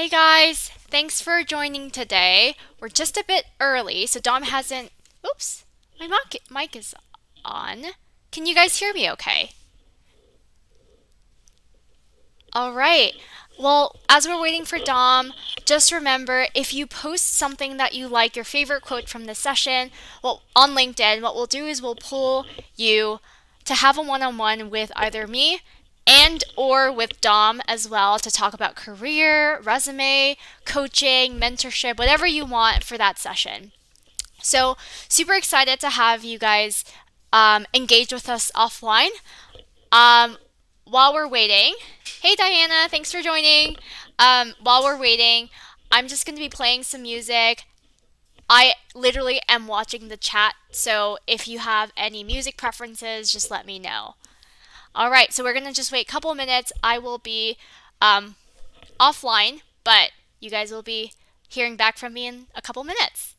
Hey guys, thanks for joining today. We're just a bit early, so Dom hasn't. Oops, my mic is on. Can you guys hear me okay? All right. Well, as we're waiting for Dom, just remember if you post something that you like, your favorite quote from the session, well, on LinkedIn, what we'll do is we'll pull you to have a one-on-one with either me and or with Dom as well to talk about career, resume, coaching, mentorship, whatever you want for that session. So super excited to have you guys engage with us offline. Um, while we're waiting, hey Diana, thanks for joining. While we're waiting, I'm just going to be playing some music. I literally am watching the chat, so if you have any music preferences, just let me know. All right, so we're going to just wait a couple minutes. I will be um, offline, but you guys will be hearing back from me in a couple minutes.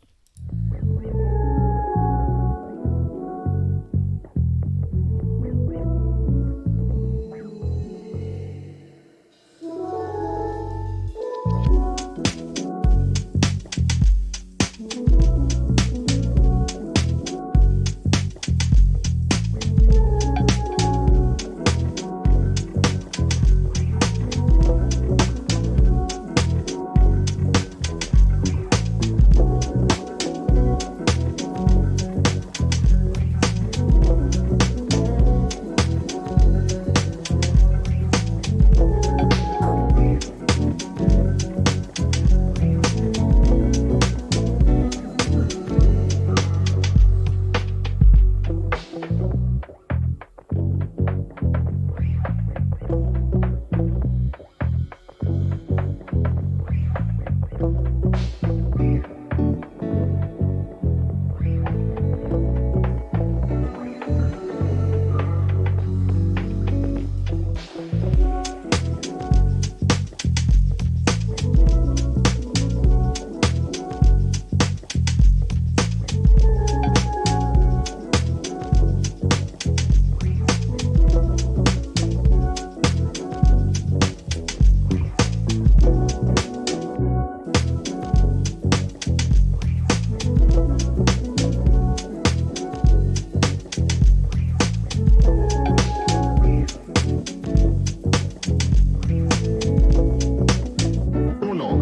Uno,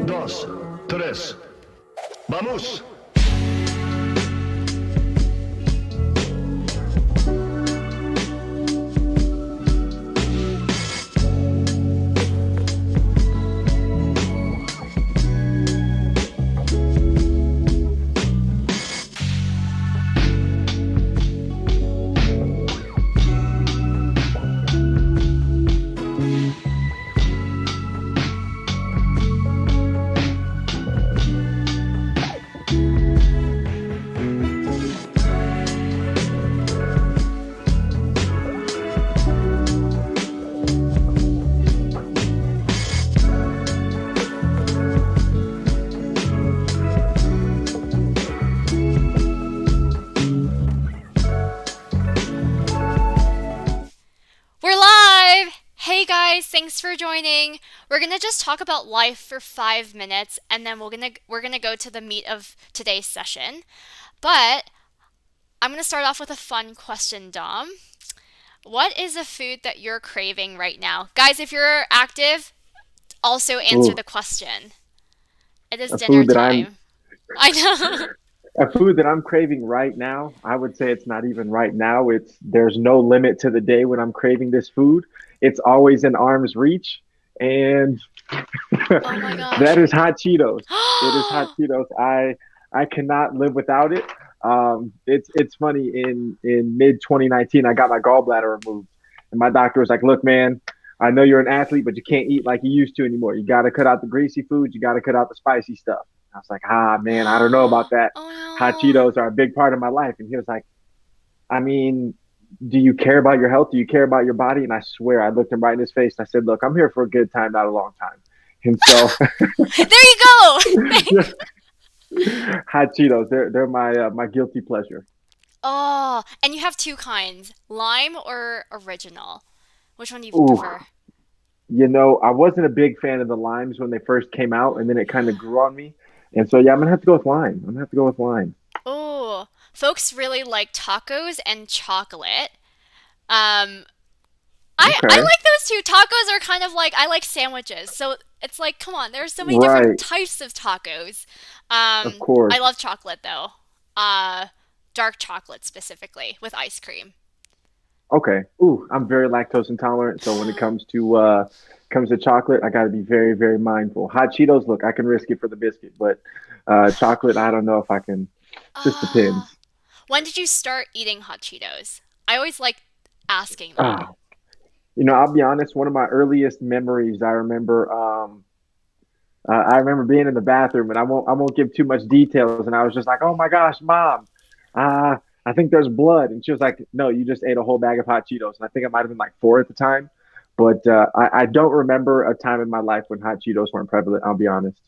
dos, tres. ¡Vamos! We're live! Hey guys, thanks for joining. We're gonna just talk about life for 5 minutes, and then we're gonna go to the meat of today's session. But I'm gonna start off with a fun question, Dom. What is a food that you're craving right now? Guys, if you're active, also answer Ooh, the question. It is a dinner food that I'm time. I know. a food that I'm craving right now. I would say it's not even right now. There's no limit to the day when I'm craving this food. It's always in arm's reach, and Oh my that gosh. is hot Cheetos. It is hot Cheetos. I cannot live without it. It's funny. In mid 2019, I got my gallbladder removed, and my doctor was like, "Look, man, I know you're an athlete, but you can't eat like you used to anymore. You got to cut out the greasy foods. You got to cut out the spicy stuff." I was like, "Ah, man, I don't know about that. Hot Oh Cheetos are a big part of my life." And he was like, "I mean, do you care about your health? Do you care about your body?" And I swear, I looked him right in his face and I said, "Look, I'm here for a good time, not a long time." And so, no. There you go! hot Cheetos, they're my guilty pleasure. Oh, and you have two kinds, lime or original. Which one do you Ooh, prefer? I wasn't a big fan of the limes when they first came out, and then it kind of grew on me. And so, yeah, I'm gonna have to go with lime. I'm gonna have to go with lime. Oh, folks really like tacos and chocolate. Um, I Okay, like those two. Tacos are kind of like I like sandwiches. So it's like, come on, there's so many different right, types of tacos. of I course. love chocolate though. Uh, dark chocolate specifically with ice cream. Okay. Ooh, I'm very lactose intolerant, so when it comes to chocolate, I got to be very, very mindful. Hot Cheetos, look, I can risk it for the biscuit, but chocolate, I don't know if I can. Just Ah, depends. When did you start eating hot Cheetos? I always like asking that. Ah, I'll be honest. One of my earliest memories, I remember being in the bathroom, and I won't give too much details. And I was just like, "Oh my gosh, mom, I think there's blood." And she was like, "No, you just ate a whole bag of hot Cheetos." And I think I might have been like 4 at the time, but I don't remember a time in my life when hot Cheetos weren't prevalent. I'll be honest.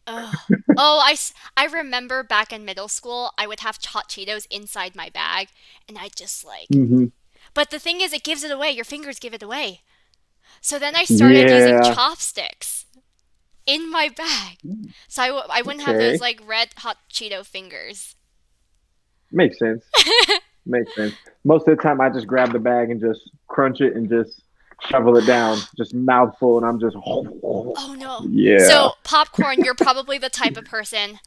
Oh. Oh, I remember back in middle school, I would have hot Cheetos inside my bag, and I just like. Hmm. But the thing is, it gives it away. Your fingers give it away. So then I started using Yeah. chopsticks in my bag. So I wouldn't have those Okay. like red hot Cheeto fingers. Makes sense. Makes sense. Most of the time, I just grab the bag and just crunch it and just shovel it down, just mouthful, and I'm just, Oh no. yeah, So, popcorn, you're probably the type of person.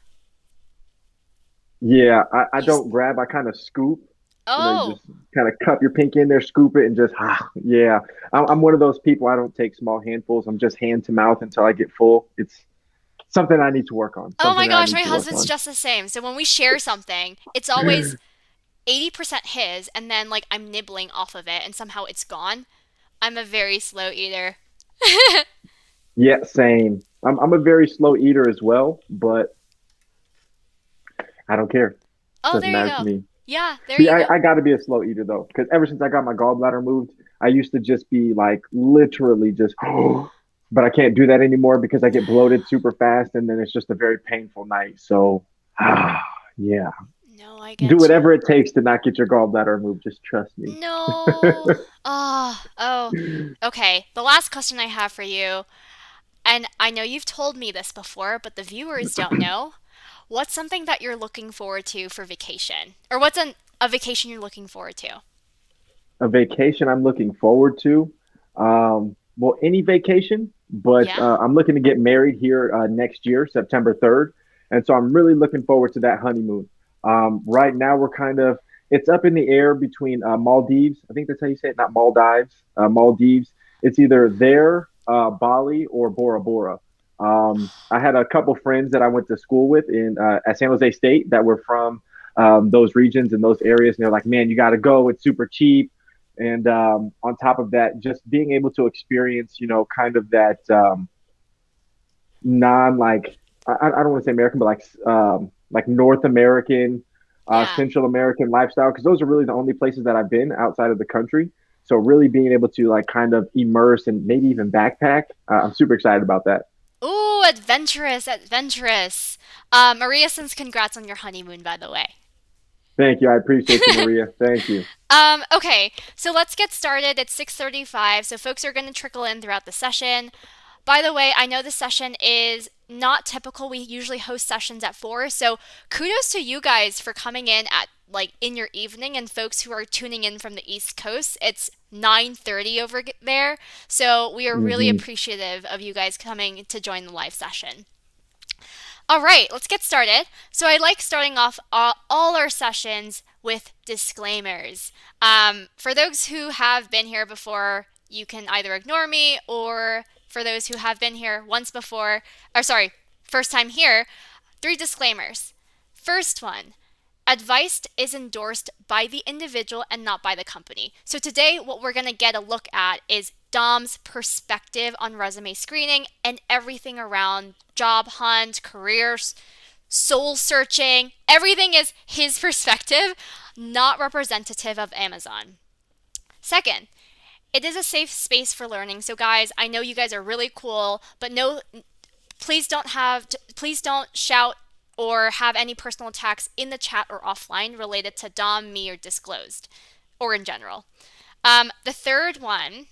yeah. I You. don't grab. I kind of scoop. You Oh. just kind of cup your pinky in there, scoop it, and just, yeah. I'm one of those people. I don't take small handfuls. I'm just hand to mouth until I get full. It's something I need to work on. Oh Something my that I gosh, need my to work husband's on. just the same. So when we share something, it's always 80% his, and then like I'm nibbling off of it, and somehow it's gone. I'm a very slow eater. Yeah, same. I'm a very slow eater as well, but I don't care. Oh, Doesn't there you matter to go. me. Yeah, there See, you I go. got to be a slow eater though, because ever since I got my gallbladder moved, I used to just be like literally just, but I can't do that anymore because I get bloated super fast, and then it's just a very painful night. So, yeah, No, I do get you. whatever it takes to not get your gallbladder removed. Just trust me. No. Oh. Okay. The last question I have for you, and I know you've told me this before, but the viewers don't know. What's something that you're looking forward to for vacation? Or what's a vacation you're looking forward to? A vacation I'm looking forward to. Well, any vacation, but Yeah? I'm looking to get married here next year, September 3rd. And so I'm really looking forward to that honeymoon. Right now, it's up in the air between Maldives. I think that's how you say it, not Maldives, Maldives. It's either there, Bali, or Bora Bora. I had a couple friends that I went to school with at San Jose State that were from those regions and those areas. And they're like, man, you got to go. It's super cheap. And on top of that, just being able to experience, kind of that non like I don't want to say American, but like North American, Yeah. Central American lifestyle, because those are really the only places that I've been outside of the country. So really being able to like kind of immerse and maybe even backpack, I'm super excited about that. Ooh, adventurous, adventurous. Maria sends congrats on your honeymoon, by the way. Thank you. I appreciate you, Maria. Thank you. Okay, so let's get started. It's 6:35, so folks are going to trickle in throughout the session. By the way, I know the session is not typical. We usually host sessions at 4, so kudos to you guys for coming in at like in your evening, and folks who are tuning in from the East Coast. It's 9:30 over there, so we are really Hmm. appreciative of you guys coming to join the live session. All right, let's get started. So I like starting off all our sessions with disclaimers. For those who have been here before, you can either ignore me, or for those who have been here once before, or sorry, first time here, 3 disclaimers. First one, advice is endorsed by the individual and not by the company. So today, what we're going to get a look at is Dom's perspective on resume screening and everything around job hunt, careers, soul searching. Everything is his perspective, not representative of Amazon. Second, it is a safe space for learning. So guys, I know you guys are really cool, but no, please don't shout or have any personal attacks in the chat or offline related to Dom, me, or Disclosed, or in general. The third one,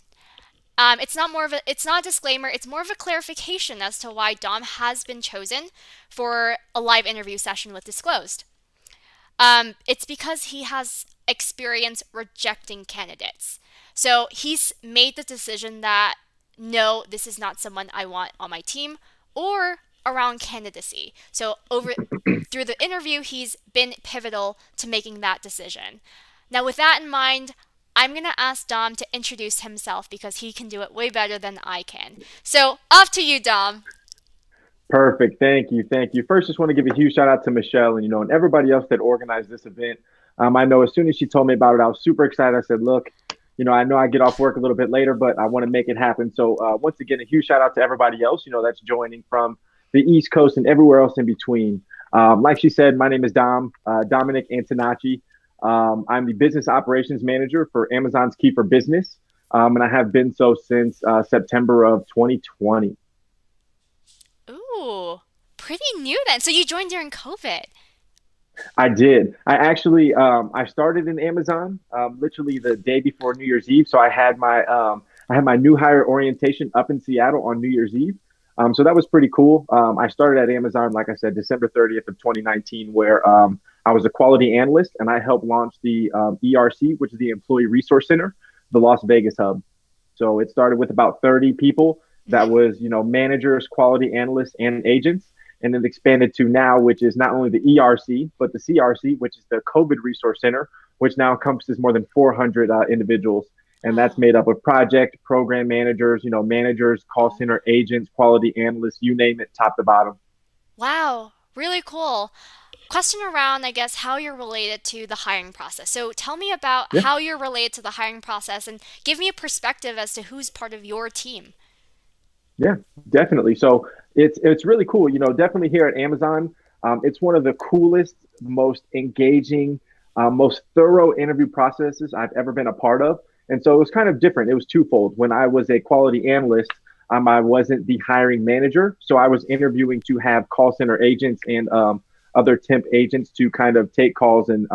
it's not a disclaimer. It's more of a clarification as to why Dom has been chosen for a live interview session with Disclosed. It's because he has experience rejecting candidates. So he's made the decision that no, this is not someone I want on my team or around candidacy. So over through the interview, he's been pivotal to making that decision. Now, with that in mind, I'm going to ask Dom to introduce himself because he can do it way better than I can. So, off to you, Dom. Perfect. Thank you. Thank you. First, just want to give a huge shout out to Michelle and and everybody else that organized this event. I know as soon as she told me about it, I was super excited. I said, look, I know I get off work a little bit later, but I want to make it happen. So once again, a huge shout out to everybody else, that's joining from the East Coast and everywhere else in between. Like she said, my name is Dominic Antonacci. I'm the business operations manager for Amazon's Key for Business, and I have been so since September of 2020. Ooh, pretty new then. So you joined during COVID. I did. I started in Amazon literally the day before New Year's Eve. So I had my new hire orientation up in Seattle on New Year's Eve. So that was pretty cool. I started at Amazon, like I said, December 30th of 2019, where I was a quality analyst and I helped launch the ERC, which is the Employee Resource Center, the Las Vegas hub. So it started with about 30 people. That Mhm. was, managers, quality analysts, and agents, and then expanded to now, which is not only the ERC, but the CRC, which is the COVID Resource Center, which now encompasses more than 400 individuals. And that's Wow. made up of project, program managers, managers, call Oh. center agents, quality analysts, you name it, top to bottom. Wow, really cool. Question around, I guess, how you're related to the hiring process. So tell me about Yeah. how you're related to the hiring process and give me a perspective as to who's part of your team. Yeah, definitely. So it's really cool. Definitely here at Amazon, it's one of the coolest, most engaging, most thorough interview processes I've ever been a part of. And so it was kind of different. It was twofold. When I was a quality analyst, I wasn't the hiring manager, so I was interviewing to have call center agents and other temp agents to kind of take calls and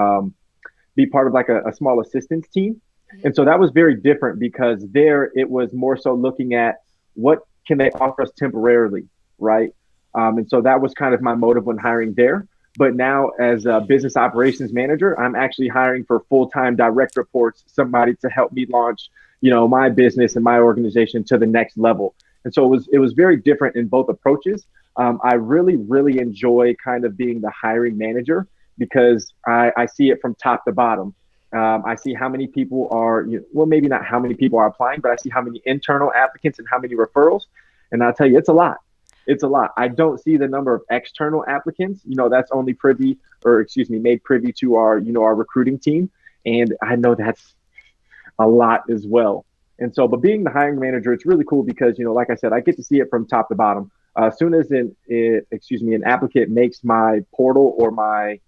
be part of like a small assistance team. Mhm. And so that was very different because there it was more so looking at what can they offer us temporarily, right? And so that was kind of my motive when hiring there. But now, as a business operations manager, I'm actually hiring for full-time direct reports, somebody to help me launch, my business and my organization to the next level. And so it was very different in both approaches. I really, really enjoy kind of being the hiring manager because I see it from top to bottom. I see how many people are, well, maybe not how many people are applying, but I see how many internal applicants and how many referrals. And I'll tell you, it's a lot. It's a lot. I don't see the number of external applicants. That's only privy, or excuse me, made privy to our recruiting team. And I know that's a lot as well. And so, but being the hiring manager, it's really cool because, like I said, I get to see it from top to bottom. As soon as an applicant makes my portal or my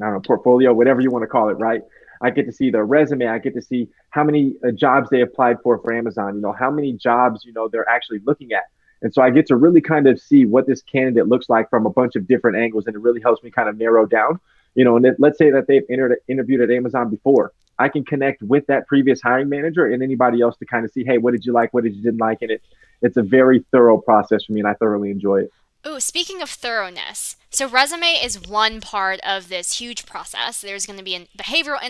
I don't know, portfolio, whatever you want to call it, right? I get to see their resume. I get to see how many jobs they applied for Amazon, how many jobs, they're actually looking at. And so I get to really kind of see what this candidate looks like from a bunch of different angles. And it really helps me kind of narrow down, and let's say that they've interviewed at Amazon before. I can connect with that previous hiring manager and anybody else to kind of see, hey, what did you like? What did you didn't like? And it's a very thorough process for me and I thoroughly enjoy it. Oh, speaking of thoroughness, so resume is one part of this huge process. There's going to be a behavioral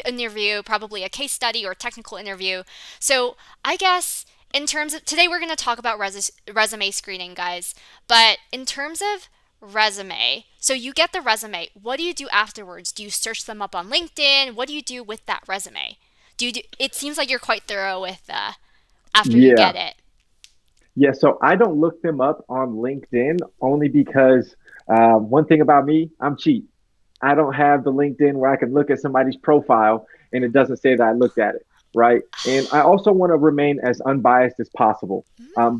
interview, probably a case study or technical interview. So I guess in terms of today, we're going to talk about resume screening, guys. But in terms of resume, so you get the resume. What do you do afterwards? Do you search them up on LinkedIn? What do you do with that resume? It seems like you're quite thorough with after you Yeah. get it. Yeah, so I don't look them up on LinkedIn only because one thing about me, I'm cheap. I don't have the LinkedIn where I can look at somebody's profile and it doesn't say that I looked at it, right? And I also want to remain as unbiased as possible.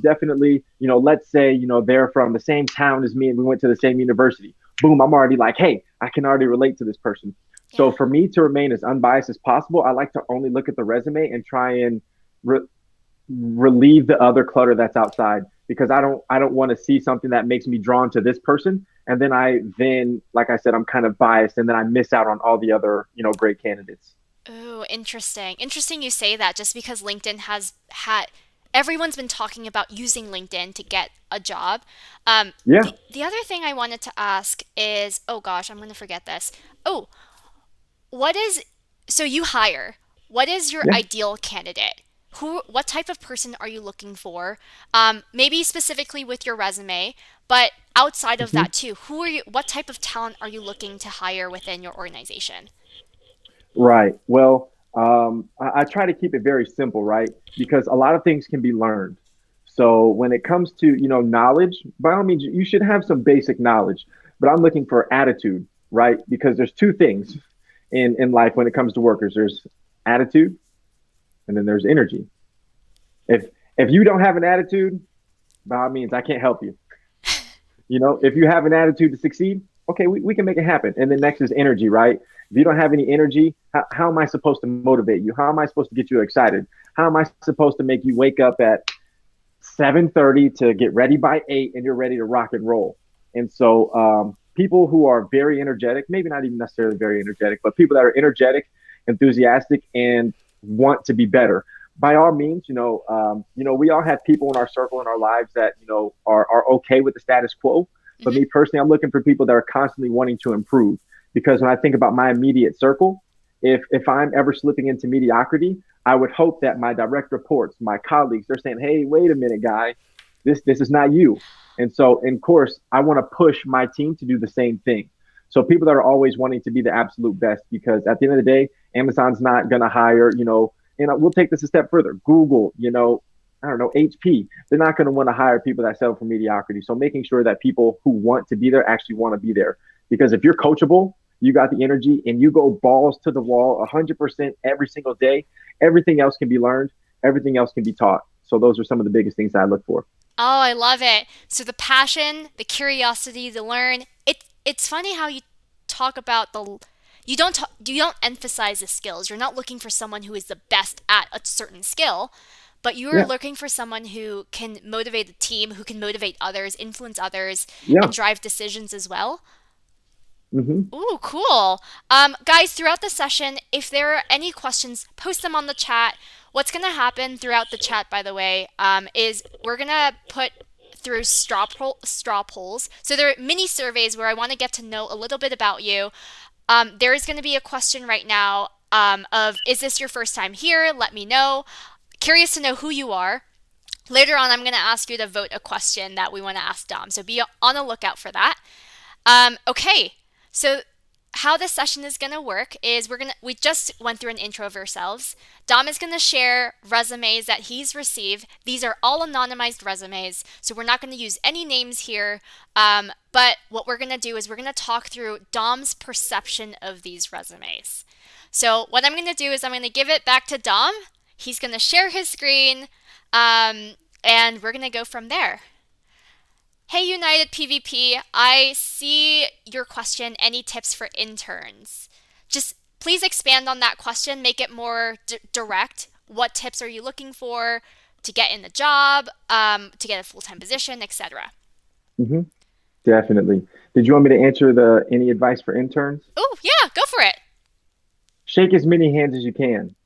Definitely, let's say, they're from the same town as me and we went to the same university. Boom, I'm already like, hey, I can already relate to this person. So Yeah. for me to remain as unbiased as possible, I like to only look at the resume and try and re- relieve the other clutter that's outside because I don't want to see something that makes me drawn to this person and then like I said I'm kind of biased and then I miss out on all the other great candidates. Oh, interesting. Interesting you say that just because LinkedIn has had everyone's been talking about using LinkedIn to get a job. Yeah. The other thing I wanted to ask is, oh gosh, I'm going to forget this. Oh, what is so you hire. What is your Yeah. ideal candidate? What type of person are you looking for? Maybe specifically with your resume, but outside of Mhm. that too, what type of talent are you looking to hire within your organization? Right. Well, I try to keep it very simple, right? Because a lot of things can be learned. So when it comes to, knowledge, by all means, you should have some basic knowledge, but I'm looking for attitude, right? Because there's two things. in life when it comes to workers. There's attitude, and then there's energy. If you don't have an attitude, by all means, I can't help you. If you have an attitude to succeed, okay, we can make it happen. And then next is energy, right? If you don't have any energy, how am I supposed to motivate you? How am I supposed to get you excited? How am I supposed to make you wake up at 7:30 to get ready by 8 and you're ready to rock and roll? And so people who are very energetic, maybe not even necessarily very energetic, but people that are energetic, enthusiastic, and want to be better. By all means, we all have people in our circle in our lives that are okay with the status quo. But me personally, I'm looking for people that are constantly wanting to improve. Because when I think about my immediate circle, if I'm ever slipping into mediocrity, I would hope that my direct reports, my colleagues, they're saying, "Hey, wait a minute, guy, this is not you." And so, in course, I want to push my team to do the same thing. So people that are always wanting to be the absolute best, because at the end of the day, Amazon's not going to hire, we'll take this a step further. Google, I don't know, HP, they're not going to want to hire people that settle for mediocrity. So making sure that people who want to be there actually want to be there. Because if you're coachable, you got the energy and you go balls to the wall 100% every single day, everything else can be learned. Everything else can be taught. So those are some of the biggest things that I look for. Oh, I love it. So the passion, the curiosity to learn. It's funny how you talk about you don't emphasize the skills. You're not looking for someone who is the best at a certain skill, but you are Yeah. looking for someone who can motivate the team, who can motivate others, influence others, and Yeah. drive decisions as well. Hmm. Ooh, cool. Guys, throughout the session, if there are any questions, post them on the chat. What's going to happen throughout the chat, by the way, is we're going to put through straw polls. So there are mini surveys where I want to get to know a little bit about you. There is going to be a question right now of, is this your first time here? Let me know. Curious to know who you are. Later on, I'm going to ask you to vote a question that we want to ask Dom. So be on the lookout for that. Okay, so how this session is gonna work is we just went through an intro of ourselves. Dom is gonna share resumes that he's received. These are all anonymized resumes, so we're not gonna use any names here. But what we're gonna do is we're gonna talk through Dom's perception of these resumes. So what I'm gonna do is I'm gonna give it back to Dom. He's gonna share his screen, and we're gonna go from there. Hey United PvP, I see your question. Any tips for interns? Just please expand on that question, make it more direct. What tips are you looking for to get in the job, to get a full-time position, etc.? Hmm. Definitely. Did you want me to answer any advice for interns? Oh, yeah, go for it. Shake as many hands as you can.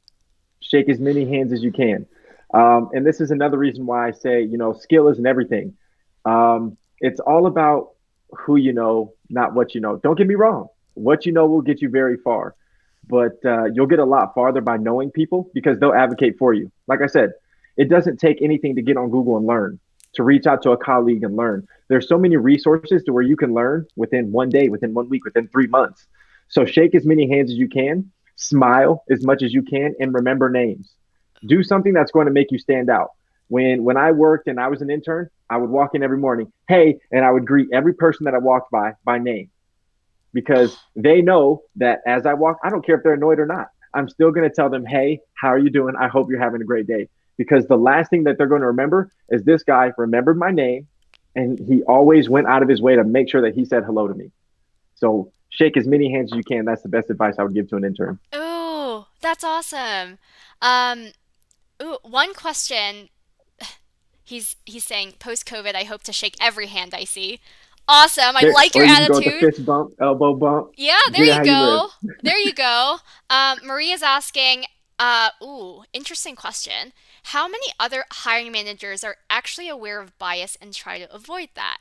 Shake as many hands as you can. And this is another reason why I say, skill isn't everything. It's all about who you know, not what you know. Don't get me wrong. What you know will get you very far, but you'll get a lot farther by knowing people because they'll advocate for you. Like I said, it doesn't take anything to get on Google and learn, to reach out to a colleague and learn. There's so many resources to where you can learn within one day, within 1 week, within 3 months. So shake as many hands as you can, smile as much as you can, and remember names. Do something that's going to make you stand out. When I worked and I was an intern, I would walk in every morning, hey, and I would greet every person that I walked by name because they know that as I walk, I don't care if they're annoyed or not. I'm still going to tell them, hey, how are you doing? I hope you're having a great day. Because the last thing that they're going to remember is this guy remembered my name and he always went out of his way to make sure that he said hello to me. So shake as many hands as you can. That's the best advice I would give to an intern. Ooh, that's awesome. Um, one question. He's saying post COVID, I hope to shake every hand I see. Awesome. I like Or your you can go with the attitude. fist bump, elbow bump, Yeah, there get it you how you live. go. There you go. Maria's asking, ooh, interesting question. How many other hiring managers are actually aware of bias and try to avoid that?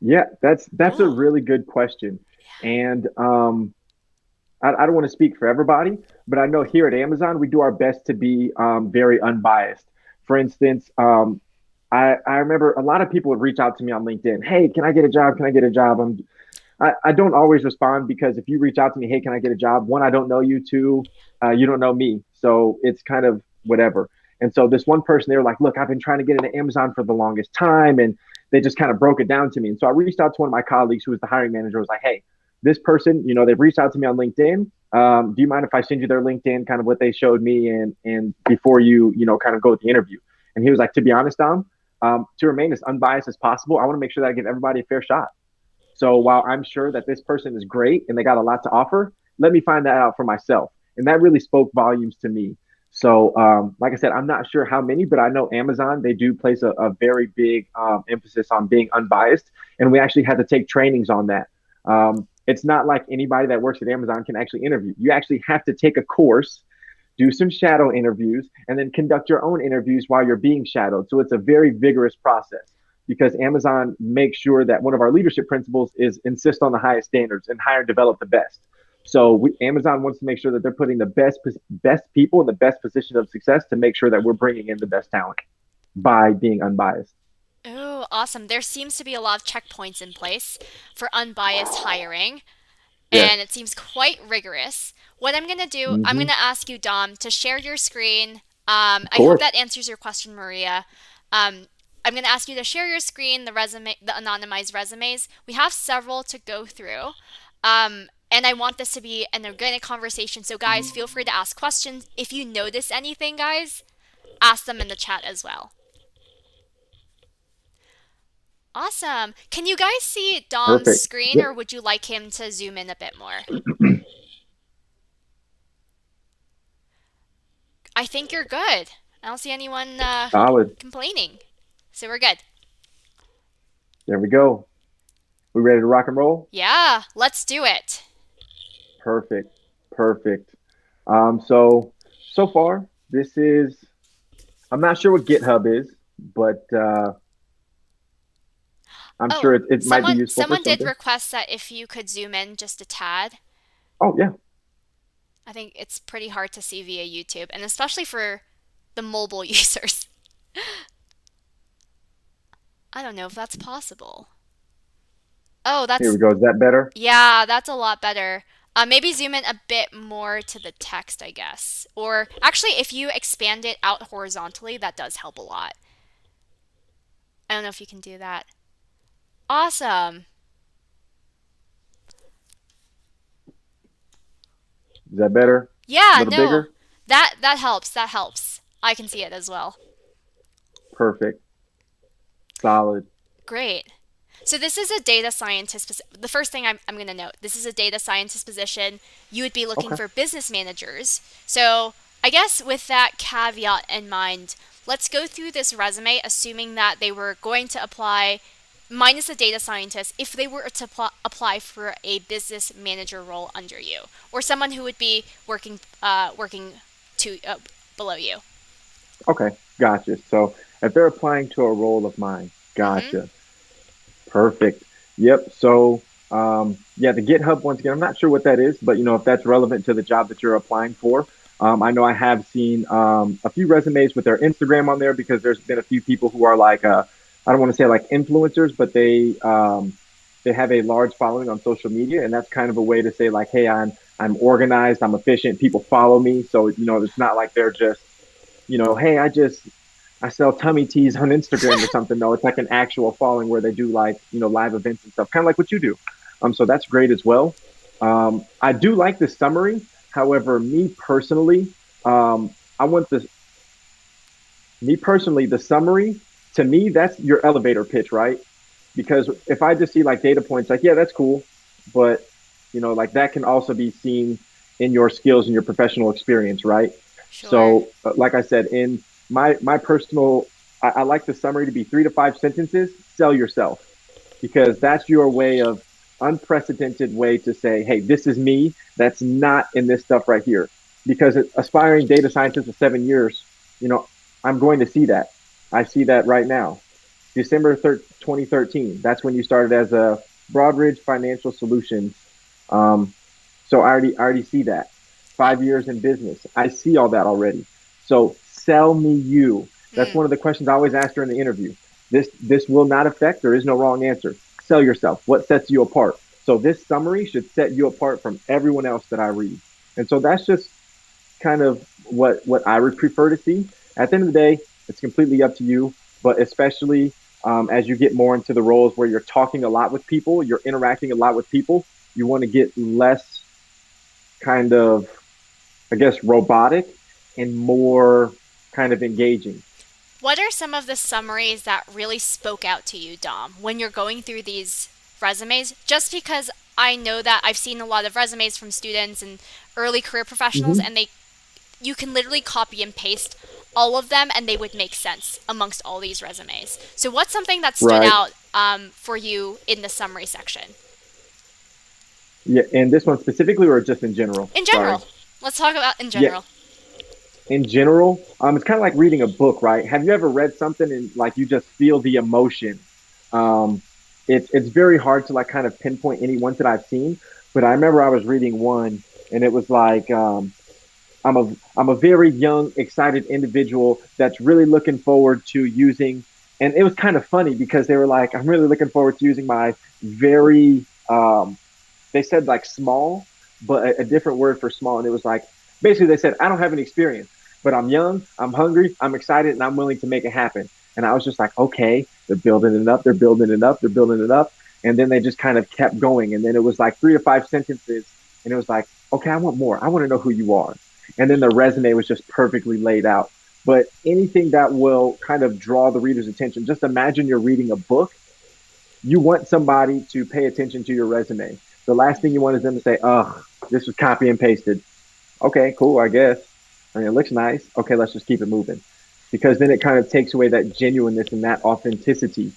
Yeah, that's a Ooh, really good question. And I don't want to speak for everybody, but I know here at Amazon, we do our best to be very unbiased. For instance, I remember a lot of people would reach out to me on LinkedIn. Hey, can I get a job? Can I get a job? I don't always respond because if you reach out to me, hey, can I get a job? One, I don't know you. Two, you don't know me. So it's kind of whatever. And so this one person, they were like, look, I've been trying to get into Amazon for the longest time. And they just kind of broke it down to me. And so I reached out to one of my colleagues who was the hiring manager. I was like, hey, this person, they've reached out to me on LinkedIn. Do you mind if I send you their LinkedIn, kind of what they showed me, and before you, kind of go with the interview? And he was like, to be honest, Dom, to remain as unbiased as possible, I want to make sure that I give everybody a fair shot. So while I'm sure that this person is great and they got a lot to offer, let me find that out for myself. And that really spoke volumes to me. So, like I said, I'm not sure how many, but I know Amazon, they do place a very big emphasis on being unbiased. And we actually had to take trainings on that. It's not like anybody that works at Amazon can actually interview. You actually have to take a course, do some shadow interviews, and then conduct your own interviews while you're being shadowed. So it's a very vigorous process because Amazon makes sure that one of our leadership principles is insist on the highest standards and hire and develop the best. So Amazon wants to make sure that they're putting the best people in the best position of success to make sure that we're bringing in the best talent by being unbiased. Oh, awesome. There seems to be a lot of checkpoints in place for unbiased hiring, Yes. and it seems quite rigorous. What I'm going to do, I'm going Mm-hmm. to ask you, Dom, to share your screen. Of I hope course. that answers your question, Maria. Um, I'm going to ask you to share your screen, the anonymized resumes. We have several to go through. And I want this to be an organic conversation. So, guys, feel free to ask questions. If you notice anything, guys, ask them in the chat as well. Awesome. Can you guys see Dom's Perfect. screen, Yep. or would you like him to zoom in a bit more? I think you're good. I don't see anyone Solid. complaining. So we're good. There we go. We ready to rock and roll? Yeah, let's do it. Perfect. Perfect. So far, this is, I'm not sure what GitHub is, but I'm Oh, sure it might be useful for someone did something. request that if you could zoom in just a tad. Oh, yeah. I think it's pretty hard to see via YouTube, and especially for the mobile users. I don't know if that's possible. Oh, Here we that's go. Is that better? yeah, that's a lot better. Maybe zoom in a bit more to the text, I guess. Or actually, if you expand it out horizontally, that does help a lot. I don't know if you can do that. Awesome. Is that better? A Yeah, little no. bigger? That helps. That helps. I can see it as well. Perfect. Solid. Great. So this is a data scientist. The first thing I'm going to note, this is a data scientist position. You would be looking Okay. for business managers. So I guess with that caveat in mind, let's go through this resume, assuming that they were going to apply, minus the data scientist, if they were to apply for a business manager role under you, or someone who would be working to below you. Okay. Gotcha. So if they're applying to a role of mine, Mm-hmm. gotcha. Perfect. Yep. So, yeah, the GitHub, once again, I'm not sure what that is, but if that's relevant to the job that you're applying for. I know I have seen a few resumes with their Instagram on there because there's been a few people who are like, I don't want to say like influencers, but they have a large following on social media, and that's kind of a way to say like, hey, I'm organized, I'm efficient, people follow me. So it's not like they're just, hey, I sell tummy teas on Instagram or something. No, it's like an actual following where they do like, live events and stuff, kind of like what you do. So that's great as well. I do like the summary. However, I want the, me personally, the summary to me, that's your elevator pitch, right? Because if I just see like data points, like, yeah, that's cool. But, like that can also be seen in your skills and your professional experience, right? Sure. So, like I said, in my personal, I like the summary to be 3 to 5 sentences. Sell yourself because that's your way of unprecedented way to say, hey, this is me. That's not in this stuff right here. Because aspiring data scientist for 7 years, you know, I'm going to see that. I see that right now. December 2013. That's when you started as a Broadridge Financial Solutions. Um, so I already see that. Oh. 5 years in business. I see all that already. So sell me you. That's Hmm. one of the questions I always ask during the interview. This will not affect. There is no wrong answer. Sell yourself. What sets you apart? So this summary should set you apart from everyone else that I read. And so that's just kind of what I would prefer to see. At the end of the day, it's completely up to you. But especially as you get more into the roles where you're talking a lot with people, you're interacting a lot with people. You want to get less kind of, I guess, robotic and more kind of engaging. What are some of the summaries that really spoke out to you, Dom, when you're going through these resumes? Just because I know that I've seen a lot of resumes from students and early career professionals, Hmm. and they you can literally copy and paste all of them, and they would make sense amongst all these resumes. So, what's something that stood Right. out for you in the summary section? Yeah. And this one specifically, or just in general? In Sorry. general, let's talk about in Yeah. general. In general, it's kind of like reading a book, right? Have you ever read something and like you just feel the emotion? Um, it's very hard to like kind of pinpoint any ones that I've seen, but I remember I was reading one and it was like I'm a very young, excited individual that's really looking forward to using. And it was kind of funny because they were like, I'm really looking forward to using my very they said like small, but a different word for small. And it was like, basically, they said, I don't have any experience, but I'm young, I'm hungry, I'm excited, and I'm willing to make it happen. And I was just like, okay, they're building it up, they're building it up, they're building it up. And then they just kind of kept going. And then it was like 3 to 5 sentences. And it was like, okay, I want more. I want to know who you are. And then the resume was just perfectly laid out. But anything that will kind of draw the reader's attention, just imagine you're reading a book. You want somebody to pay attention to your resume. The last thing you want is them to say, "Oh, this was copy and pasted." Okay, cool, I guess. I mean, it looks nice. Okay, let's just keep it moving. Because then it kind of takes away that genuineness and that authenticity.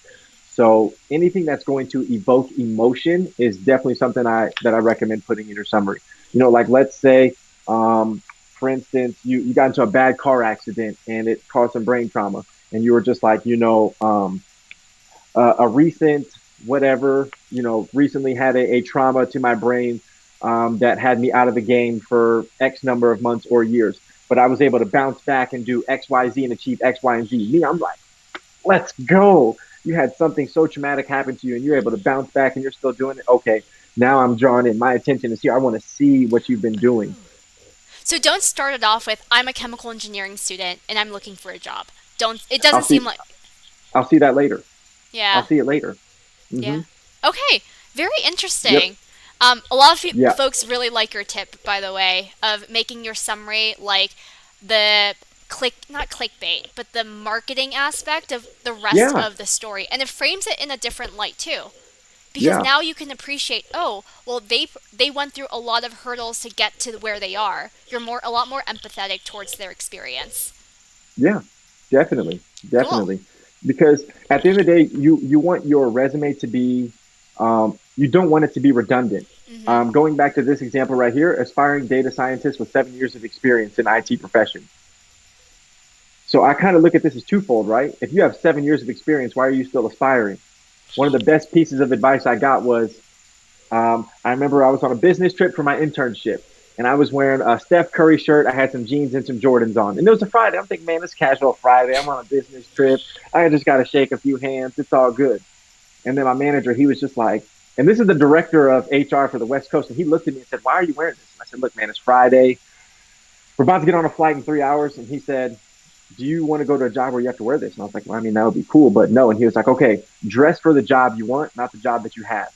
So anything that's going to evoke emotion is definitely something I recommend putting in your summary. Like let's say, for instance, you got into a bad car accident and it caused some brain trauma, and you were just like, a recent whatever, recently had a trauma to my brain that had me out of the game for X number of months or years. But I was able to bounce back and do X, Y, Z and achieve X, Y, and Z. Me, I'm like, let's go. You had something so traumatic happen to you and you're able to bounce back and you're still doing it. Okay, now I'm drawing in. My attention is here. I want to see what you've been doing. So don't start it off with I'm a chemical engineering student and I'm looking for a job. Don't it I'll doesn't see. seem like I'll see that later. I'll yeah. see it later. Mm-hmm. Yeah. Okay. Very Yep. interesting. A lot of Yeah. folks really like your tip, by the way, of making your summary like the not clickbait, but the marketing aspect of the rest Yeah. of the story. And it frames it in a different light, too. Because Yeah. now you can appreciate, oh, well, they went through a lot of hurdles to get to where they are. You're a lot more empathetic towards their experience. Yeah. Definitely. Cool. Definitely. Because at the end of the day, you want your resume to be, you don't want it to be redundant. Mm-hmm. Going back to this example right here, aspiring data scientist with 7 years of experience in IT profession. So I kind of look at this as twofold, right? If you have 7 years of experience, why are you still aspiring? One of the best pieces of advice I got was I remember I was on a business trip for my internship and I was wearing a Steph Curry shirt. I had some jeans and some Jordans on. And it was a Friday. I'm thinking, man, it's casual Friday. I'm on a business trip. I just got to shake a few hands. It's all good. And then my manager, he was just like, and this is the director of HR for the West Coast. And he looked at me and said, why are you wearing this? And I said, look, man, it's Friday. We're about to get on a flight in 3 hours. And he said, do you want to go to a job where you have to wear this? And I was like, well, I mean, that would be cool, but no. And he was like, okay, dress for the job you want, not the job that you have.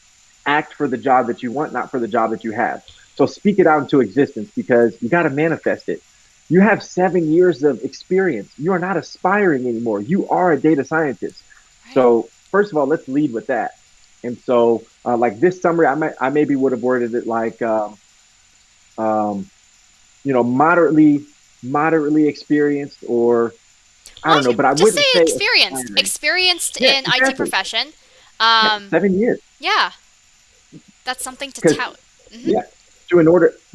Act for the job that you want, not for the job that you have. So speak it out into existence because you got to manifest it. You have 7 years of experience. You are not aspiring anymore. You are a data scientist. Right. So first of all, let's lead with that. And so, like this summary, I maybe would have worded it like, um, moderately experienced, or I Well, don't know, but I just say wouldn't say experienced. aspiring. Experienced Yeah, in IT exactly. profession. Yeah, Um, 7 years. yeah, that's something to Because tout. Hmm. yeah,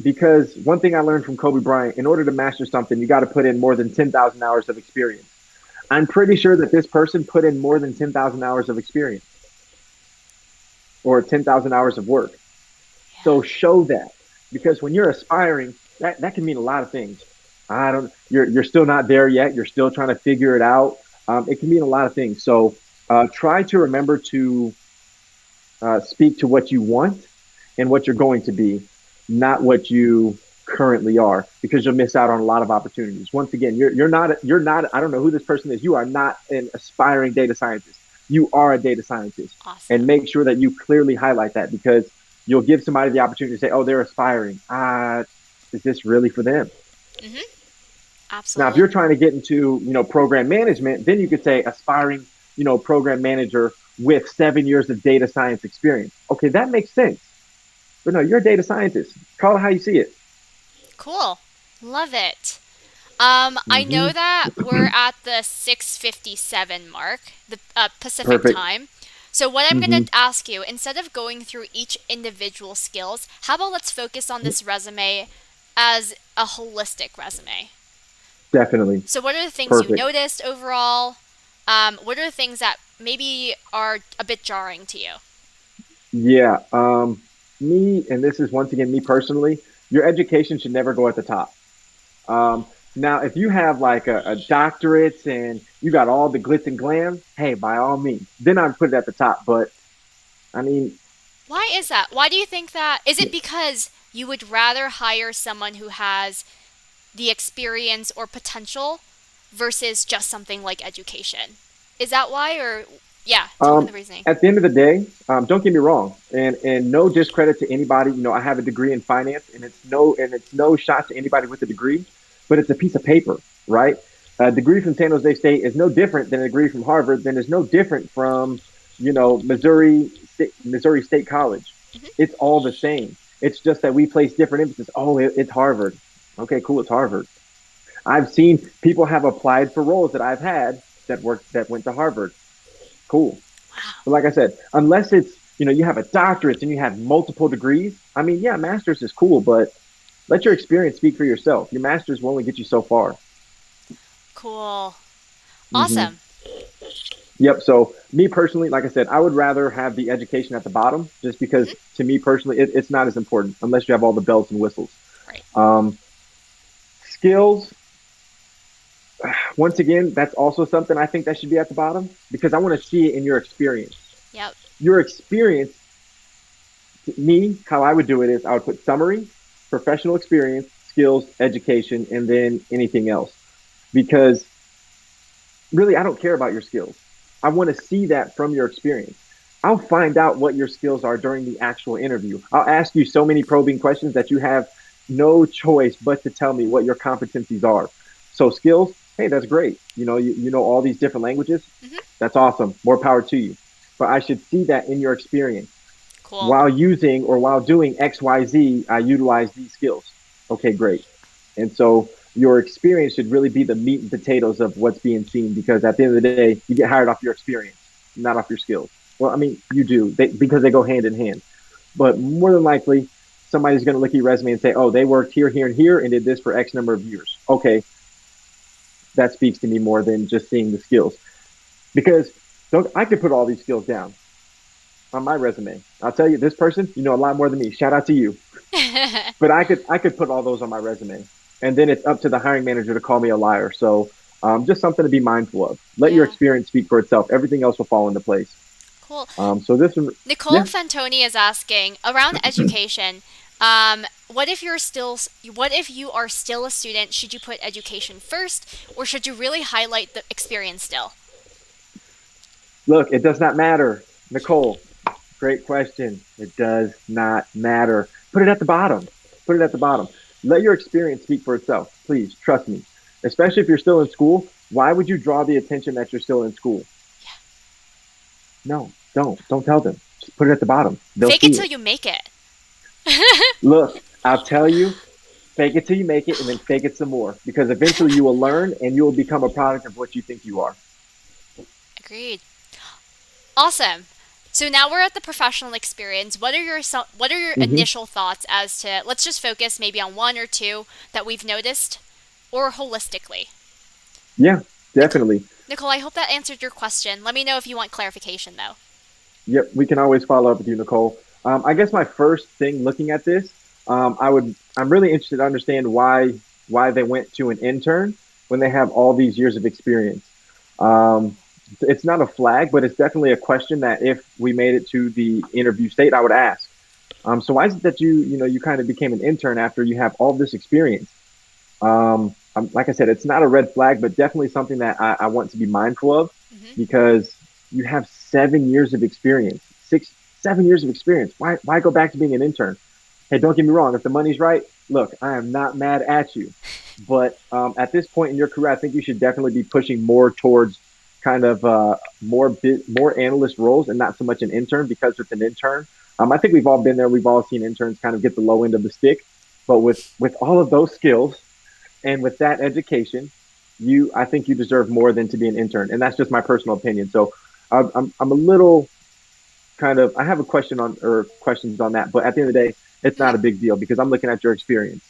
because one thing I learned from Kobe Bryant, in order to master something, you got to put in more than 10,000 hours of experience. I'm pretty sure that this person put in more than 10,000 hours of experience or 10,000 hours of work. Yeah. So show that because when you're aspiring, that can mean a lot of things. I don't. You're still not there yet. You're still trying to figure it out. It can mean a lot of things. So try to remember to speak to what you want and what you're going to be, not what you currently are, because you'll miss out on a lot of opportunities. Once again, you're not. I don't know who this person is. You are not an aspiring data scientist. You are a data scientist, and Awesome. make sure that you clearly highlight that because you'll give somebody the opportunity to say, oh, they're aspiring. Is this really for them? Hmm. Now, if Absolutely. you're trying to get into, program management, then you could say aspiring, program manager with 7 years of data science experience. Okay, that makes sense. But no, you're a data scientist. Call it how you see it. Cool. Love it. I Hmm. know that we're at the 6:57 mark, the Pacific Perfect. time. So what I'm going Hmm. to ask you, instead of going through each individual skills, how about let's focus on this resume as a holistic resume? Definitely. So what are the things you Perfect. noticed overall? What are the things that maybe are a bit jarring to you? Yeah. Me, and this is once again me personally, your education should never go at the top. Um, Now, if you have like a doctorate and you got all the glitz and glam, hey, by all means, then I'd put it at the top. But I mean, Why is that? Why do you think that? Is it because you would rather hire someone who has the experience or potential versus just something like education? Is that why, or yeah, tell me um, the reasoning. at the end of the day, don't get me wrong, and no discredit to anybody. I have a degree in finance, and it's no shot to anybody with a degree, but it's a piece of paper, right? A degree from San Jose State is no different than a degree from Harvard. Then is no different from Missouri State College. Hmm. It's all the same. It's just that we place different emphasis. Oh, it's Harvard. Okay, cool. It's Harvard. I've seen people have applied for roles that I've had that went to Harvard. Cool. Wow. But like I said, unless it's you have a doctorate and you have multiple degrees. I mean, yeah, master's is cool, but let your experience speak for yourself. Your master's will only get you so far. Cool. Hmm. Awesome. Yep. So me personally, like I said, I would rather have the education at the bottom, just because Hmm. to me personally, it's not as important unless you have all the bells and whistles. Right. Um, Skills, once again, that's also something I think that should be at the bottom because I want to see it in your experience. Yep. Your experience, me, how I would do it is I would put summary, professional experience, skills, education, and then anything else. Because really, I don't care about your skills. I want to see that from your experience. I'll find out what your skills are during the actual interview. I'll ask you so many probing questions that you have no choice but to tell me what your competencies are. So skills, hey, that's great. You know all these different languages. Hmm. That's awesome. More power to you. But I should see that in your experience. Cool. While using or while doing XYZ, I utilize these skills. Okay, great. And so your experience should really be the meat and potatoes of what's being seen because at the end of the day, you get hired off your experience, not off your skills. Well, I mean, you do because they go hand in hand. But more than likely, somebody's going to look at your resume and say, oh, they worked here, here, and here and did this for X number of years. Okay, that speaks to me more than just seeing the skills. Because I could put all these skills down on my resume. I'll tell you, this person, you know a lot more than me. Shout out to you. But I could put all those on my resume, and then it's up to the hiring manager to call me a liar. So just something to be mindful of. Let your Yeah. experience speak for itself. Everything else will fall into place. Cool. So this one, Nicole yeah. Fantoni is asking around education. What if what if you are still a student? Should you put education first, or should you really highlight the experience still? Look, it does not matter, Nicole. Great question. It does not matter. Put it at the bottom. Put it at the bottom. Let your experience speak for itself. Please trust me. Especially if you're still in school. Why would you draw the attention that you're still in school? No, don't. Don't tell them. Just put it at the bottom. They'll Fake it see till it. you make it. Look, I'll tell you, fake it till you make it and then fake it some more because eventually you will learn and you will become a product of what you think you are. Agreed. Awesome. So now we're at the professional experience. What are your Hmm. initial thoughts as to let's just focus maybe on one or two that we've noticed or holistically? Yeah, Nicole, definitely. Nicole, I hope that answered your question. Let me know if you want clarification though. Yep, we can always follow up with you, Nicole. I guess my first thing looking at this, I'm really interested to understand why they went to an intern when they have all these years of experience. Um, it's not a flag, but it's definitely a question that if we made it to the interview state, I would ask. So why is it that you kind of became an intern after you have all this experience? Like I said, it's not a red flag, but definitely something that I want to be mindful of Hmm. because you have 7 years of experience, 7 years of experience. Why go back to being an intern? Hey, don't get me wrong. If the money's right, look, I am not mad at you. But at this point in your career, I think you should definitely be pushing more towards kind of more analyst roles and not so much an intern, because with an intern, I think we've all been there. We've all seen interns kind of get the low end of the stick. But with all of those skills and with that education, I think you deserve more than to be an intern, and that's just my personal opinion. So I'm a little kind of, I have a question on, or questions on that, but at the end of the day, it's not a big deal because I'm looking at your experience.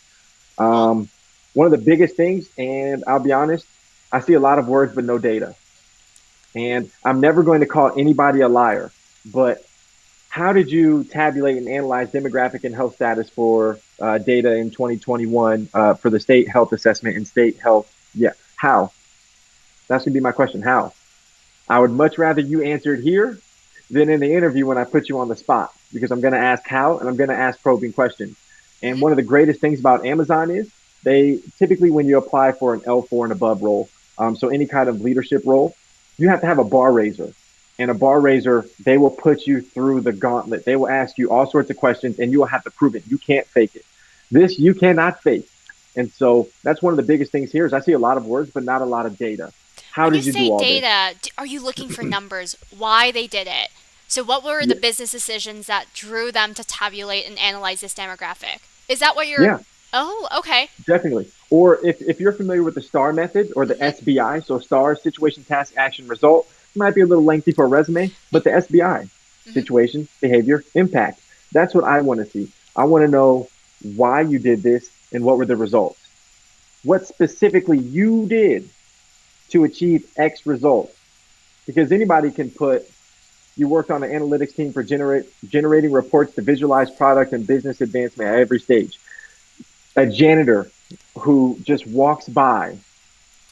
Well, Um, One of the biggest things, and I'll be honest, I see a lot of words but no data. And I'm never going to call anybody a liar, but how did you tabulate and analyze demographic and health status for data in 2021 for the state health assessment and state health? Yeah, how? That's gonna be my question. How? I would much rather you answer it here than in the interview when I put you on the spot, because I'm gonna ask how and I'm gonna ask probing questions. And mhm. one of the greatest things about Amazon is they typically, when you apply for an L4 and above role, so any kind of leadership role, you have to have a bar raiser. And a bar raiser, they will put you through the gauntlet. They will ask you all sorts of questions and you will have to prove it. You can't fake it. This you cannot fake. And so that's one of the biggest things here is I see a lot of words, but not a lot of data. How When you did you say do all this? data, are you looking for numbers? Why they did it? So, what were the Yeah, business decisions that drew them to tabulate and analyze this demographic? Is that what you're? yeah, Oh, okay. definitely. Or if you're familiar with the STAR method or the Hmm. SBI, so STAR, situation, task, action, result, it might be a little lengthy for a resume, but the SBI, Hmm. situation, behavior, impact, that's what I want to see. I want to know why you did this and what were the results. What specifically you did to achieve X result. Because anybody can put, you worked on an analytics team for generating reports to visualize product and business advancement at every stage. A janitor who just walks by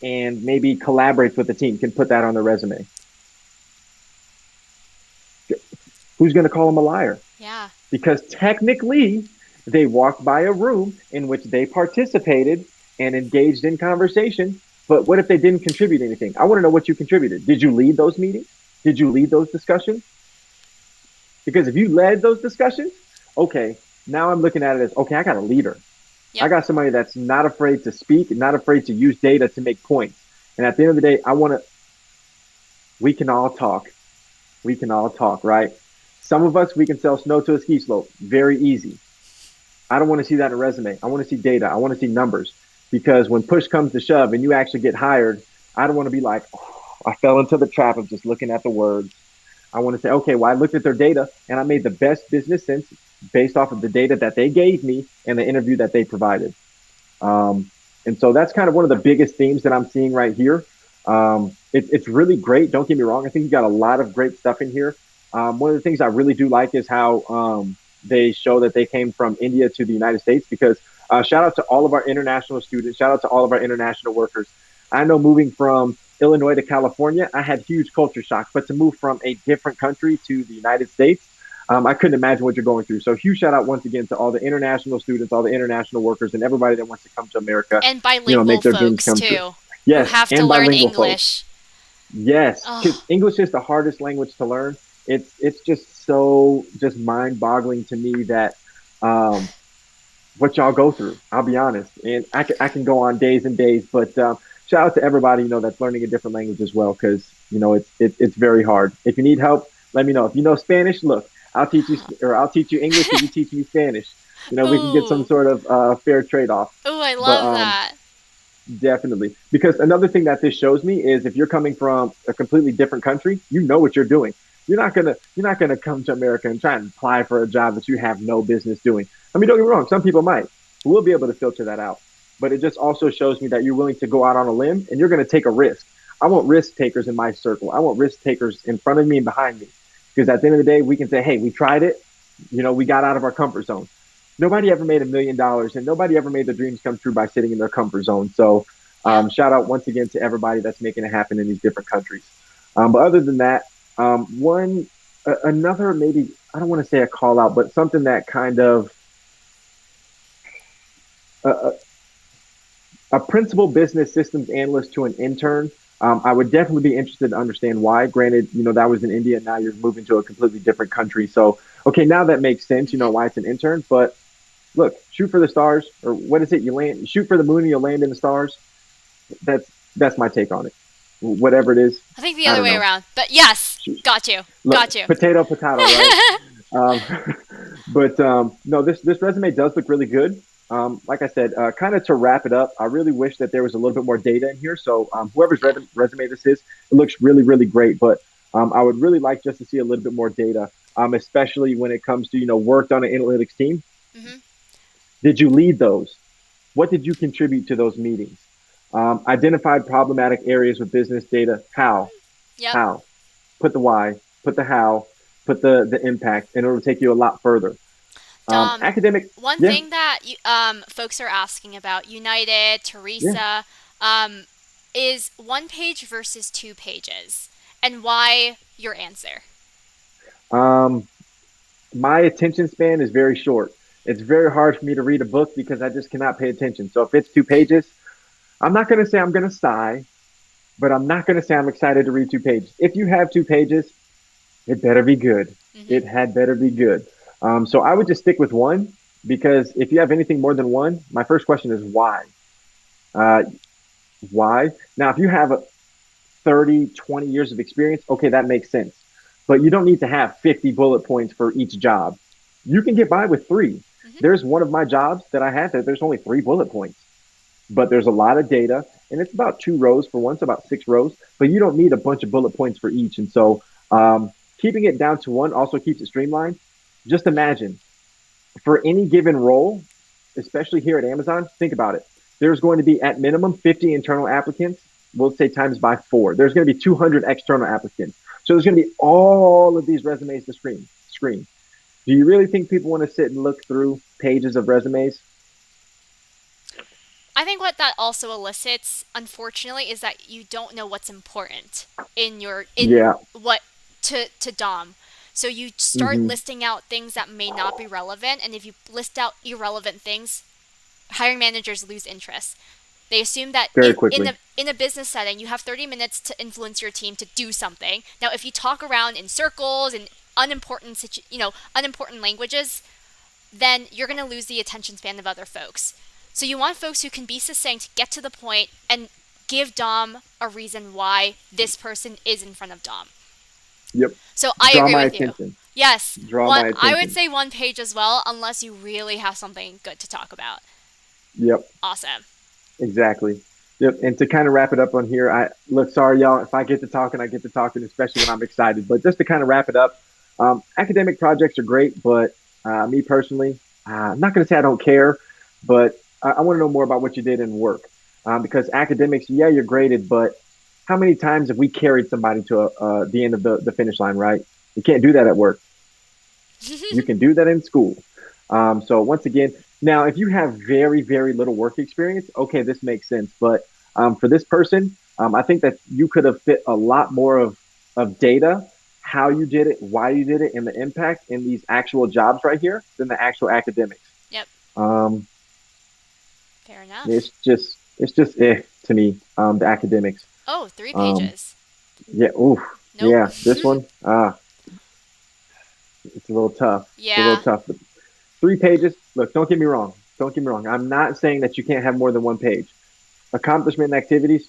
and maybe collaborates with the team can put that on their resume. Who's going to call them a liar? Yeah. Because technically, they walked by a room in which they participated and engaged in conversation. But what if they didn't contribute anything? I want to know what you contributed. Did you lead those meetings? Did you lead those discussions? Because if you led those discussions, okay, now I'm looking at it as okay, I got a leader. I Yep. got somebody that's not afraid to speak and not afraid to use data to make points. And at the end of the day, I want to, we can all talk. We can all talk, right? Some of us, we can sell snow to a ski slope. Very easy. I don't want to see that in a resume. I want to see data. I want to see numbers, because when push comes to shove and you actually get hired, I don't want to be like, oh, I fell into the trap of just looking at the words. I want to say, okay, well, I looked at their data and I made the best business sense based off of the data that they gave me and the interview that they provided. Um, and so that's kind of one of the biggest themes that I'm seeing right here. It's really great. Don't get me wrong. I think you got a lot of great stuff in here. One of the things I really do like is how they show that they came from India to the United States, because shout out to all of our international students. Shout out to all of our international workers. I know moving from Illinois to California, I had huge culture shock, but to move from a different country to the United States, I couldn't imagine what you're going through. So huge shout out once again to all the international students, all the international workers, and everybody that wants to come to America, And bilingual make their dreams folks come true. too, who Yes, have to and learn bilingual folks. English. Yes, because Oh, English is the hardest language to learn. It's just so just mind boggling to me that um, what y'all go through. I'll be honest, and I can go on days and days, but shout out to everybody that's learning a different language as well, because it's very hard. If you need help, let me know. If you know Spanish, look, I'll teach you, or I'll teach you English if you teach me Spanish. We can get some ooh, sort of fair trade off. ooh! I But love that. definitely, because another thing that this shows me is if you're coming from a completely different country, you know what you're doing. You're not gonna come to America and try and apply for a job that you have no business doing. I mean, don't get me wrong, some people might. We'll be able to filter that out. But it just also shows me that you're willing to go out on a limb and you're gonna take a risk. I want risk takers in my circle. I want risk takers in front of me and behind me. Because at the end of the day, we can say, hey, we tried it, we got out of our comfort zone. Nobody ever made $1 million, and nobody ever made their dreams come true by sitting in their comfort zone. So, Yeah. shout out once again to everybody that's making it happen in these different countries. But other than that, another, maybe I don't want to say a call out, but something that kind of uh, a principal business systems analyst to an intern. I would definitely be interested to understand why. Granted, that was in India. Now you're moving to a completely different country. So Okay, now that makes sense. You know Hmm. why it's an intern, but look, shoot for the stars, or what is it? You land, shoot for the moon, and you'll land in the stars. That's my take on it. Whatever it is, I think the I other don't way know. around. But yes, got you. Look, Got you. potato, potato, right? Um, but no, this resume does look really good. Like I said, kind of to wrap it up, I really wish that there was a little bit more data in here. So whoever's resume this is, it looks really, really great. But I would really like just to see a little bit more data, especially when it comes to worked on an analytics team. Hmm. Did you lead those? What did you contribute to those meetings? Identified problematic areas with business data. How? Yep. How? Put the why, put the how, put the impact, and it'll take you a lot further. Academic, One yeah, thing that folks are asking about, United, yeah. Teresa, is 1 page versus 2 pages, and why your answer. Um, my attention span is very short. It's very hard for me to read a book because I just cannot pay attention. So if it's 2 pages, I'm not going to say I'm going to sigh, but I'm not going to say I'm excited to read 2 pages. If you have 2 pages, it better be good. Hmm. It had better be good. So I would just stick with one because if you have anything more than one, my first question is why? Uh, why? Now, if you have a 30, 20 years of experience, okay, that makes sense. But you don't need to have 50 bullet points for each job. You can get by with three. Hmm. There's one of my jobs that I had that there's only 3 bullet points, but there's a lot of data and it's about 2 rows for once, about 6 rows, but you don't need a bunch of bullet points for each. And so keeping it down to one also keeps it streamlined. Just Yeah. imagine for any given role, especially here at Amazon, think about it. There's going to be at minimum 50 internal applicants. We'll say times by 4. There's going to be 200 external applicants. So there's going to be all of these resumes to screen. Do you really think people want to sit and look through pages of resumes? I think what that also elicits, unfortunately, is that you don't know what's important in Yeah. what to Dom. So you start Hmm. listing out things that may not be relevant, and if you list out irrelevant things, hiring managers lose interest. They assume that Very in quickly. a business setting, you have 30 minutes to influence your team to do something. Now, if you talk around in circles and unimportant languages, then you're going to lose the attention span of other folks. So you want folks who can be succinct, get to the point, and give Dom a reason why this person is in front of Dom. Yep. So I Draw agree my with you. attention. Yes, Draw one. my I would attention. say 1 page as well, unless you really have something good to talk about. Yep. Awesome. Exactly. Yep. And to kind of wrap it up on here, I look, sorry, y'all, if I get to talking, especially when I'm excited. But just to kind of wrap it up, academic projects are great, but me personally, I'm not going to say I don't care, but I want to know more about what you did in work. Because academics, yeah, you're graded, but how many times have we carried somebody to the end of the finish line, right? You can't do that at work. You can do that in school. So once again, now if you have very, very little work experience, okay, this makes sense. But for this person, I think that you could have fit a lot more of data, how you did it, why you did it, and the impact in these actual jobs right here than the actual academics. Yep. Um, Fair enough. it's just to me, the academics. Oh, three Um, pages. yeah, oof, Nope. yeah, this one, it's a little tough. It's a little Yeah. tough. But 3 pages. Look, don't get me wrong. Don't get me wrong. I'm not saying that you can't have more than one page. Accomplishment and activities.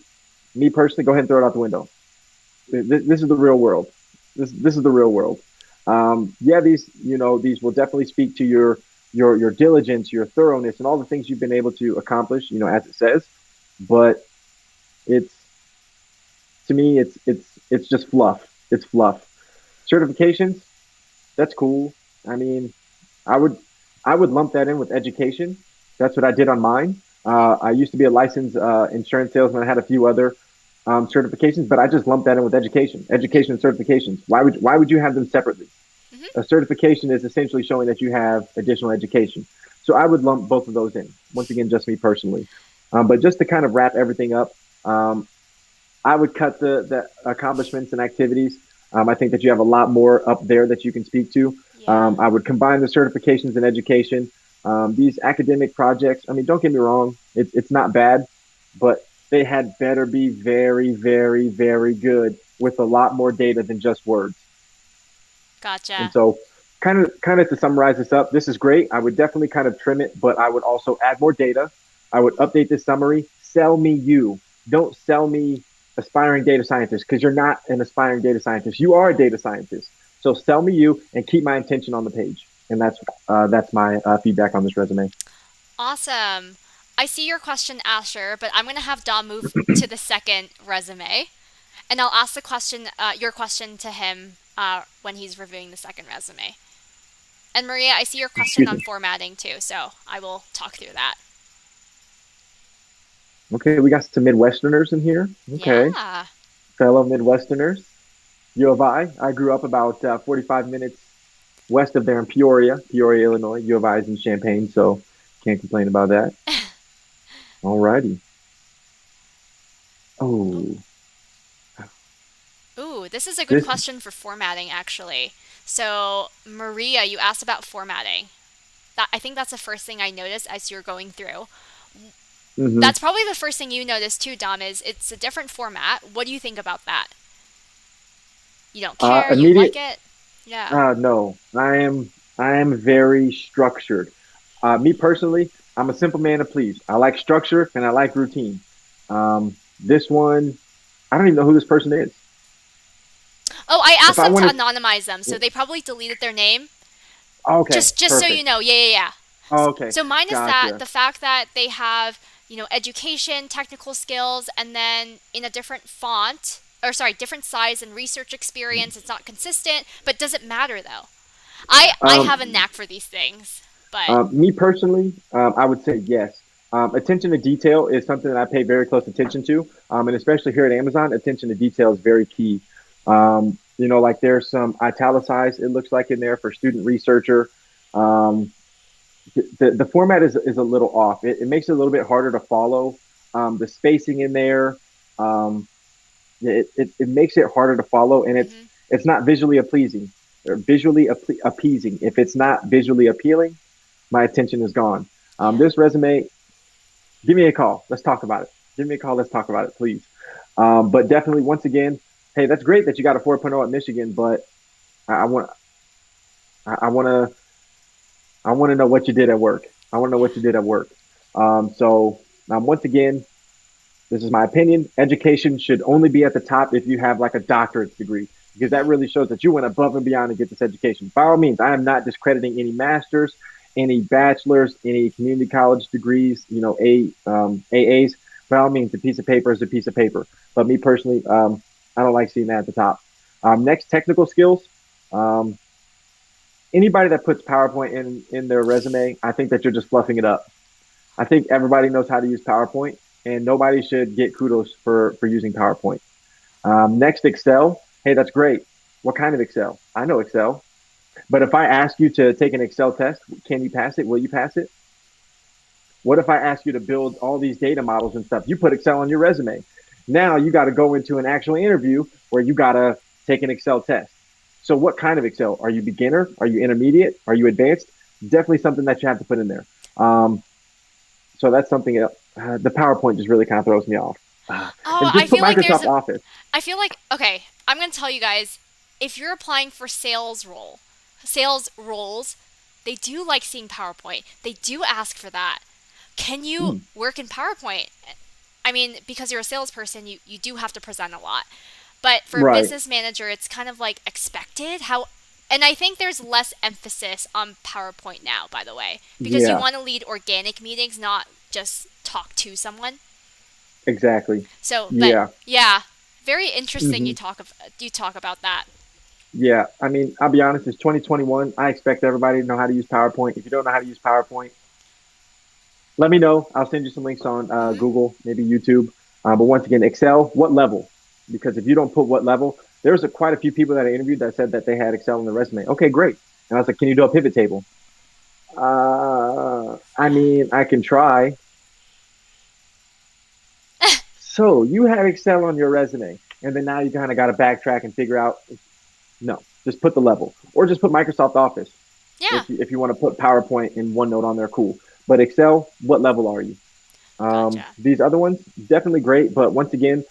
Me personally, go ahead and throw it out the window. This is the real world. This is the real world. Yeah, these will definitely speak to your diligence, your thoroughness, and all the things you've been able to accomplish. As it says, but it's to me, it's just fluff. It's fluff. Certifications. That's cool. I mean, I would I would lump that in with education. That's what I did on mine. Hmm. I used to be a licensed insurance salesman. I had a few other certifications, but I just lumped that in with education. Education and certifications. Why would you have them separately? Hmm. A certification is essentially showing that you have additional education. So I would lump both of those in. Once again, just me personally. But just to kind of wrap everything up, um, I would cut the accomplishments and activities. I think that you have a lot more up there that you can speak to. Yeah. I would combine the certifications and education. These academic projects, I mean, don't get me wrong, it's not bad, but they had better be very, very, very good with a lot more data than just words. And Gotcha. so, kind of to summarize this up, this is great. I would definitely kind of trim it, but I would also add more data. I would update this summary. Sell me you. Don't sell me aspiring data scientist because you're not an aspiring data scientist. You are a data scientist. So sell me you and keep my intention on the page. And that's my feedback on this resume. Awesome. I see your question, Asher, but I'm going to have Dom move to the second resume, and I'll ask your question to him when he's reviewing the second resume. And Maria, I see your question Excuse on me. formatting too, so I will talk through that. Okay, we got some Midwesterners in here. Okay, Yeah. fellow Midwesterners. U of I. I grew up about 45 minutes west of there in Peoria, Illinois. U of I is in Champaign, so can't complain about that. Alrighty. Oh. Oh, Ooh, this is a good this. question for formatting, actually. So, Maria, you asked about formatting. I think that's the first thing I noticed as you're going through. Mm-hmm. That's probably the first thing you noticed too, Dom, is it's a different format. What do you think about that? You don't care? You like Immediate. it? Yeah. No, I am very structured. Me personally, I'm a simple man to please. I like structure and I like routine. This one, I don't even know who this person is. Oh, I If asked I them to wanted, anonymize them, so they probably deleted their name. okay, Just so you perfect. know. Yeah, yeah, yeah. Okay, So mine is that gotcha. the fact that they have, education, technical skills, and then in a different font, or sorry, different size and research experience. It's not consistent, but does it matter though? I Um, have a knack for these things, but Me personally, I would say yes. Attention to detail is something that I pay very close attention to, and especially here at Amazon, attention to detail is very key. Like there's some italicized, it looks like in there for student researcher. Um, the format is a little off. It makes it a little bit harder to follow. The spacing in there, um, it makes it harder to follow, and mhm, it's not visually pleasing or visually appeasing. If it's not visually appealing, my attention is gone. yeah, This resume, give me a call. Let's talk about it. Give me a call. Let's talk about it, please. But definitely, once again, hey, that's great that you got a 4.0 at Michigan, but I want I want to I want to know what you did at work. I want to know what you did at work. Once again, this is my opinion. Education should only be at the top if you have like a doctorate degree, because that mhm, really shows that you went above and beyond to get this education. By all means, I am not discrediting any masters, any bachelors, any community college degrees, AAs. By all means, a piece of paper is a piece of paper. But me personally, I don't like seeing that at the top. Next, technical skills. Um, Anybody that puts PowerPoint in their resume, I think that you're just fluffing it up. I think everybody knows how to use PowerPoint, and nobody should get kudos for using PowerPoint. Next, Excel. Hey, that's great. What kind of Excel? I know Excel, but if I ask you to take an Excel test, can you pass it? Will you pass it? What if I ask you to build all these data models and stuff? You put Excel on your resume. Now you got to go into an actual interview where you got to take an Excel test. So, what kind of Excel? Are you beginner? Are you intermediate? Are you advanced? Definitely something that you have to put in there. So that's something else. The PowerPoint just really kind of throws me off. Oh, And I just put feel like there's Microsoft a. Office. I feel like okay. I'm gonna tell you guys, if you're applying for sales roles, they do like seeing PowerPoint. They do ask for that. Can you Mm, work in PowerPoint? I mean, because you're a salesperson, you do have to present a lot. But for a right. business manager, it's kind of like expected. And I think there's less emphasis on PowerPoint now, by the way, because you Yeah. want to lead organic meetings, not just talk to someone. Exactly. So, but Yeah. yeah, very interesting. Hmm. You talk about that. Yeah. I mean, I'll be honest. It's 2021. I expect everybody to know how to use PowerPoint. If you don't know how to use PowerPoint, let me know. I'll send you some links on Hmm. Google, maybe YouTube. But once again, Excel, what level? Because if you don't put what level, there's quite a few people that I interviewed that said that they had Excel on their resume. Okay, great. And I was like, can you do a pivot table? I mean, I can try. So you have Excel on your resume, and then now you kind of got to backtrack and figure out. No, just put the level, or just put Microsoft Office. Yeah, If you want to put PowerPoint and OneNote on there, cool. But Excel, what level are you? gotcha. These other ones, definitely great. But once again,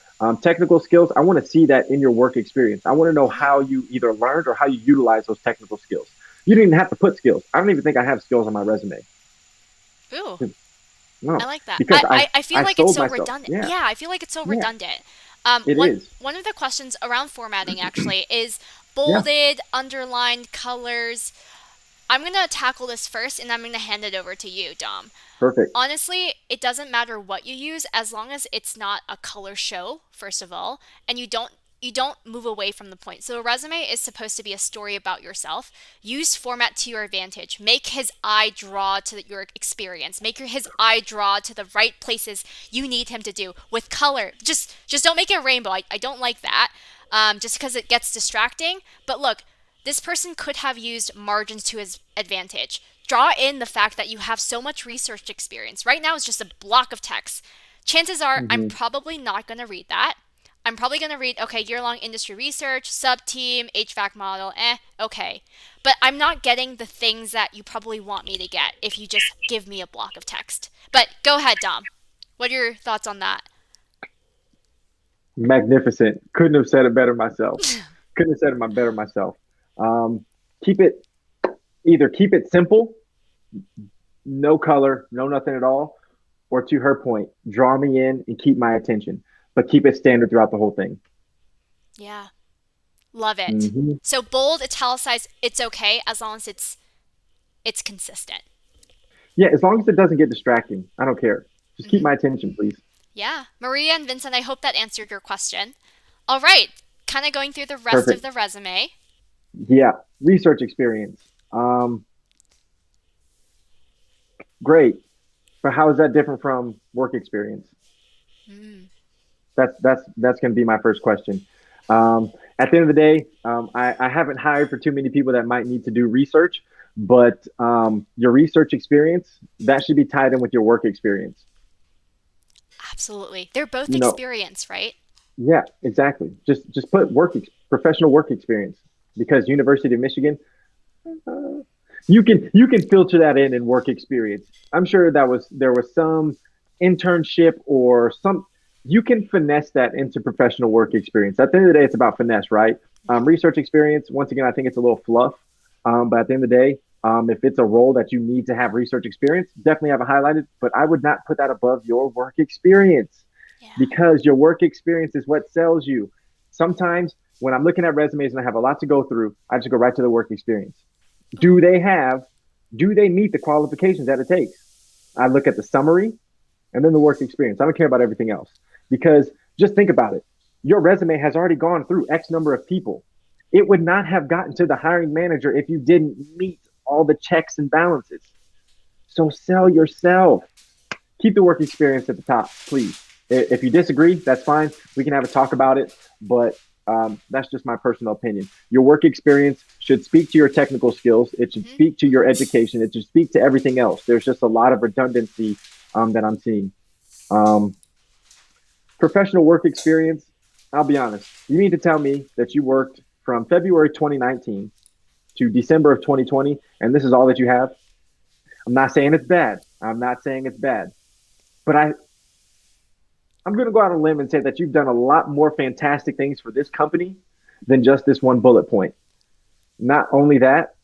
technical skills, I want to see that in your work experience. I want to know Hmm. how you either learned or how you utilize those technical skills. You didn't even have to put skills. I don't even think I have skills on my resume. Ooh, I No, like that. because I feel I like it's sold so myself. redundant. Yeah, Yeah, I feel like it's so yeah, redundant. it One is. one of the questions around formatting actually is Yeah, bolded, underlined, colors. I'm gonna tackle this first, and I'm gonna hand it over to you, Dom. perfect. Honestly, it doesn't matter what you use as long as it's not a color show, first of all, and you don't move away from the point. So a resume is supposed to be a story about yourself. Use format to your advantage. Make his eye draw to your experience. Make his eye draw to the right places you need him to do with color. Just don't make it rainbow. I don't like that. Just because it gets distracting. But look, this person could have used margins to his advantage. Draw in the fact that you have so much research experience. Right now, it's just a block of text. Chances are I'm Hmm. probably not going to read that. I'm probably going to read, okay, year long industry research, sub team, HVAC model, okay. But I'm not getting the things that you probably want me to get if you just give me a block of text. But go ahead, Dom. What are your thoughts on that? Magnificent. Couldn't have said it better myself. Couldn't have said it better myself. Um, keep it keep it simple, no color, no nothing at all, or to her point, draw me in and keep my attention, but keep it standard throughout the whole thing. Yeah, love it. Hmm. So bold, italicized, it's okay as long as it's consistent. Yeah, as long as it doesn't get distracting, I don't care. Just keep Hmm. my attention, please. Yeah, Maria and Vincent, I hope that answered your question. All right, kind of going through the rest of Perfect. the resume. Yeah, research experience. Um, Great, but how is that different from work experience? Mm. That's going to be my first question. At the end of the day, I haven't hired for too many people that might need to do research, but your research experience that should be tied in with your work experience. Absolutely. They're both You know, experience, right? yeah, exactly. Just put professional work experience because University of Michigan, uh, you can filter that in work experience. I'm sure there was some internship or some you can finesse that into professional work experience. At the end of the day, it's about finesse, right? Hmm. Research experience. Once again, I think it's a little fluff, but at the end of the day, if it's a role that you need to have research experience, definitely have it highlighted. But I would not put that above your work experience Yeah. because your work experience is what sells you. Sometimes when I'm looking at resumes and I have a lot to go through, I just go right to the work experience. Oh, Do they have, do they meet the qualifications that it takes? I look at the summary and then the work experience. I don't care about everything else because just think about it. Your resume has already gone through X number of people. It would not have gotten to the hiring manager if you didn't meet all the checks and balances. So sell yourself. Keep the work experience at the top, please. If you disagree, that's fine. We can have a talk about it, but that's just my personal opinion. Your work experience should speak to your technical skills. It should hmm. speak to your education. It should speak to everything else. There's just a lot of redundancy that I'm seeing. Um, Professional work experience. I'll be honest. You mean to tell me that you worked from February 2019 to December of 2020, and this is all that you have? I'm not saying it's bad. I'm not saying it's bad, but I'm going to go out on a limb and say that you've done a lot more fantastic things for this company than just this one bullet point. Not only that,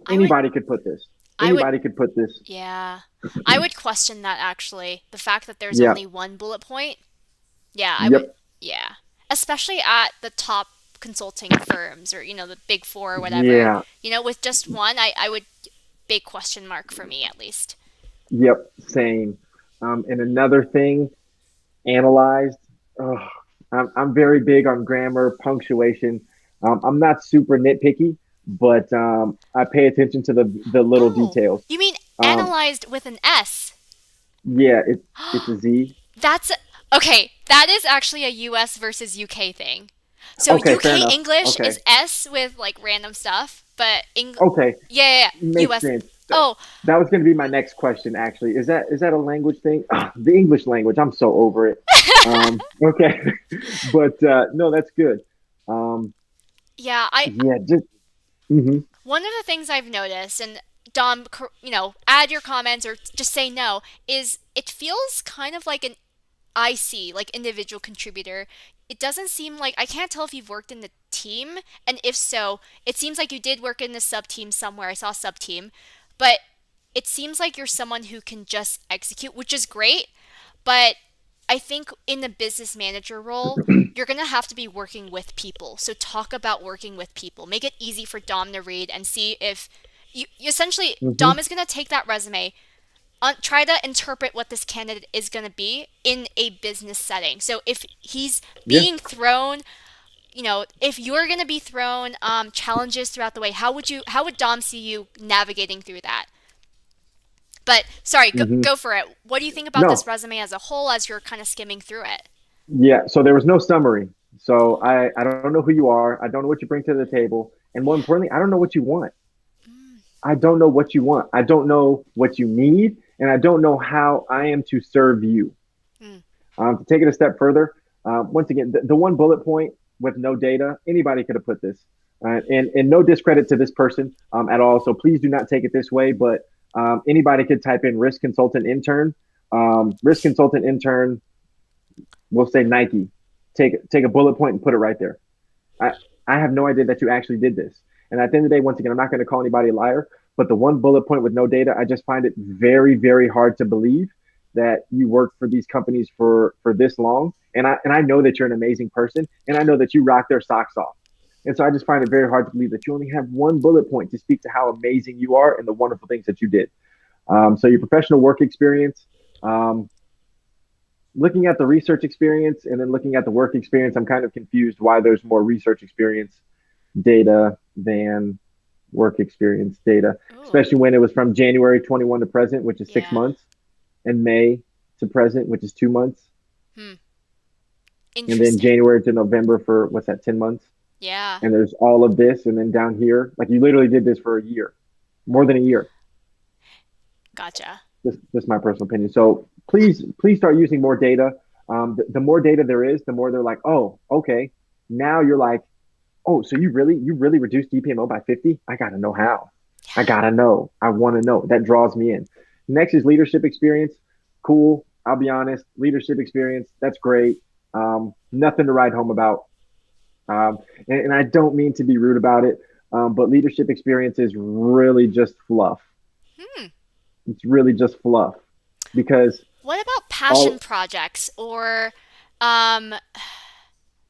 I would, anybody could put this. I would, Anybody could put this. yeah. I would question that actually. The fact that there's Yeah. only one bullet point. Yeah, I would, Yep. yeah. Especially at the top consulting firms or, the big four or whatever. Yeah. With just one, I would, big question mark for me at least. Yep. Same. And another thing, analyzed. Ugh, I'm very big on grammar, punctuation. I'm not super nitpicky, but I pay attention to the little Oh, details. you mean Um, analyzed with an S? yeah, it's a Z. That's okay. That is actually a US versus UK thing. So Okay, fair UK enough. English Okay, is S with like random stuff, but okay, yeah, makes US. sense. Oh, That was going to be my next question. Actually, is that a language thing? Ugh, the English language. I'm so over it. Okay, but no, that's good. Um, yeah. I yeah, just hmm One of the things I've noticed, and Dom, add your comments or just say no, is it feels kind of like an IC, like individual contributor. it doesn't seem like I can't tell if you've worked in the team, and if so, it seems like you did work in the sub team somewhere. I saw sub team, but it seems like you're someone who can just execute, which is great. But I think in the business manager role, you're going to have to be working with people. So talk about working with people. Make it easy for Dom to read and see if you essentially, Hmm. Dom is going to take that resume, try to interpret what this candidate is going to be in a business setting. So if he's Yeah. being thrown, if you're going to be thrown challenges throughout the way, how would Dom see you navigating through that? But sorry, Hmm. go for it. What do you think about this No. resume as a whole as you're kind of skimming through it? Yeah. So there was no summary. So Oh. I don't know who you are. I don't know what you bring to the table. And more importantly, I don't know what you want. Mm, I don't know what you want. I don't know what you need. And I don't know how I am to serve you. mm, To take it a step further, once again, the one bullet point with no data, anybody could have put this. And no discredit to this person at all. So please do not take it this way. But anybody could type in risk consultant intern. Risk consultant intern, we'll say Nike. Take a bullet point and put it right there. I, I have no idea that you actually did this. And at the end of the day, once again, I'm not going to call anybody a liar, but the one bullet point with no data, I just find it very, very hard to believe that you worked for these companies for this long. And I know that you're an amazing person, and I yeah. know that you rock their socks off. And so I just find it very hard to believe that you only have one bullet point to speak to how amazing you are and the wonderful things that you did. So your professional work experience, um, looking at the research experience and then looking at the work experience, I'm kind of confused why there's more research experience data than work experience data, Ooh. especially when it was from January 21 to present, which is six Yeah. months, and May to present, which is 2 months, Hmm. and then Interesting. January to November for what's that, 10 months? Yeah. And there's all of this. And then down here, like you literally did this for a year, more than a year. Gotcha. This is my personal opinion. So please start using more data. The more data there is, the more they're like, oh, okay. Now you're like, oh, so you really reduced DPMO by 50? I gotta know how. I Yeah. gotta know. I want to know. That draws me in. Next is leadership experience. Cool. I'll be honest. Leadership experience. That's great. Nothing to write home about. And I don't mean to be rude about it, but leadership experience is really just fluff. Hmm. It's really just fluff because What about passion all projects or um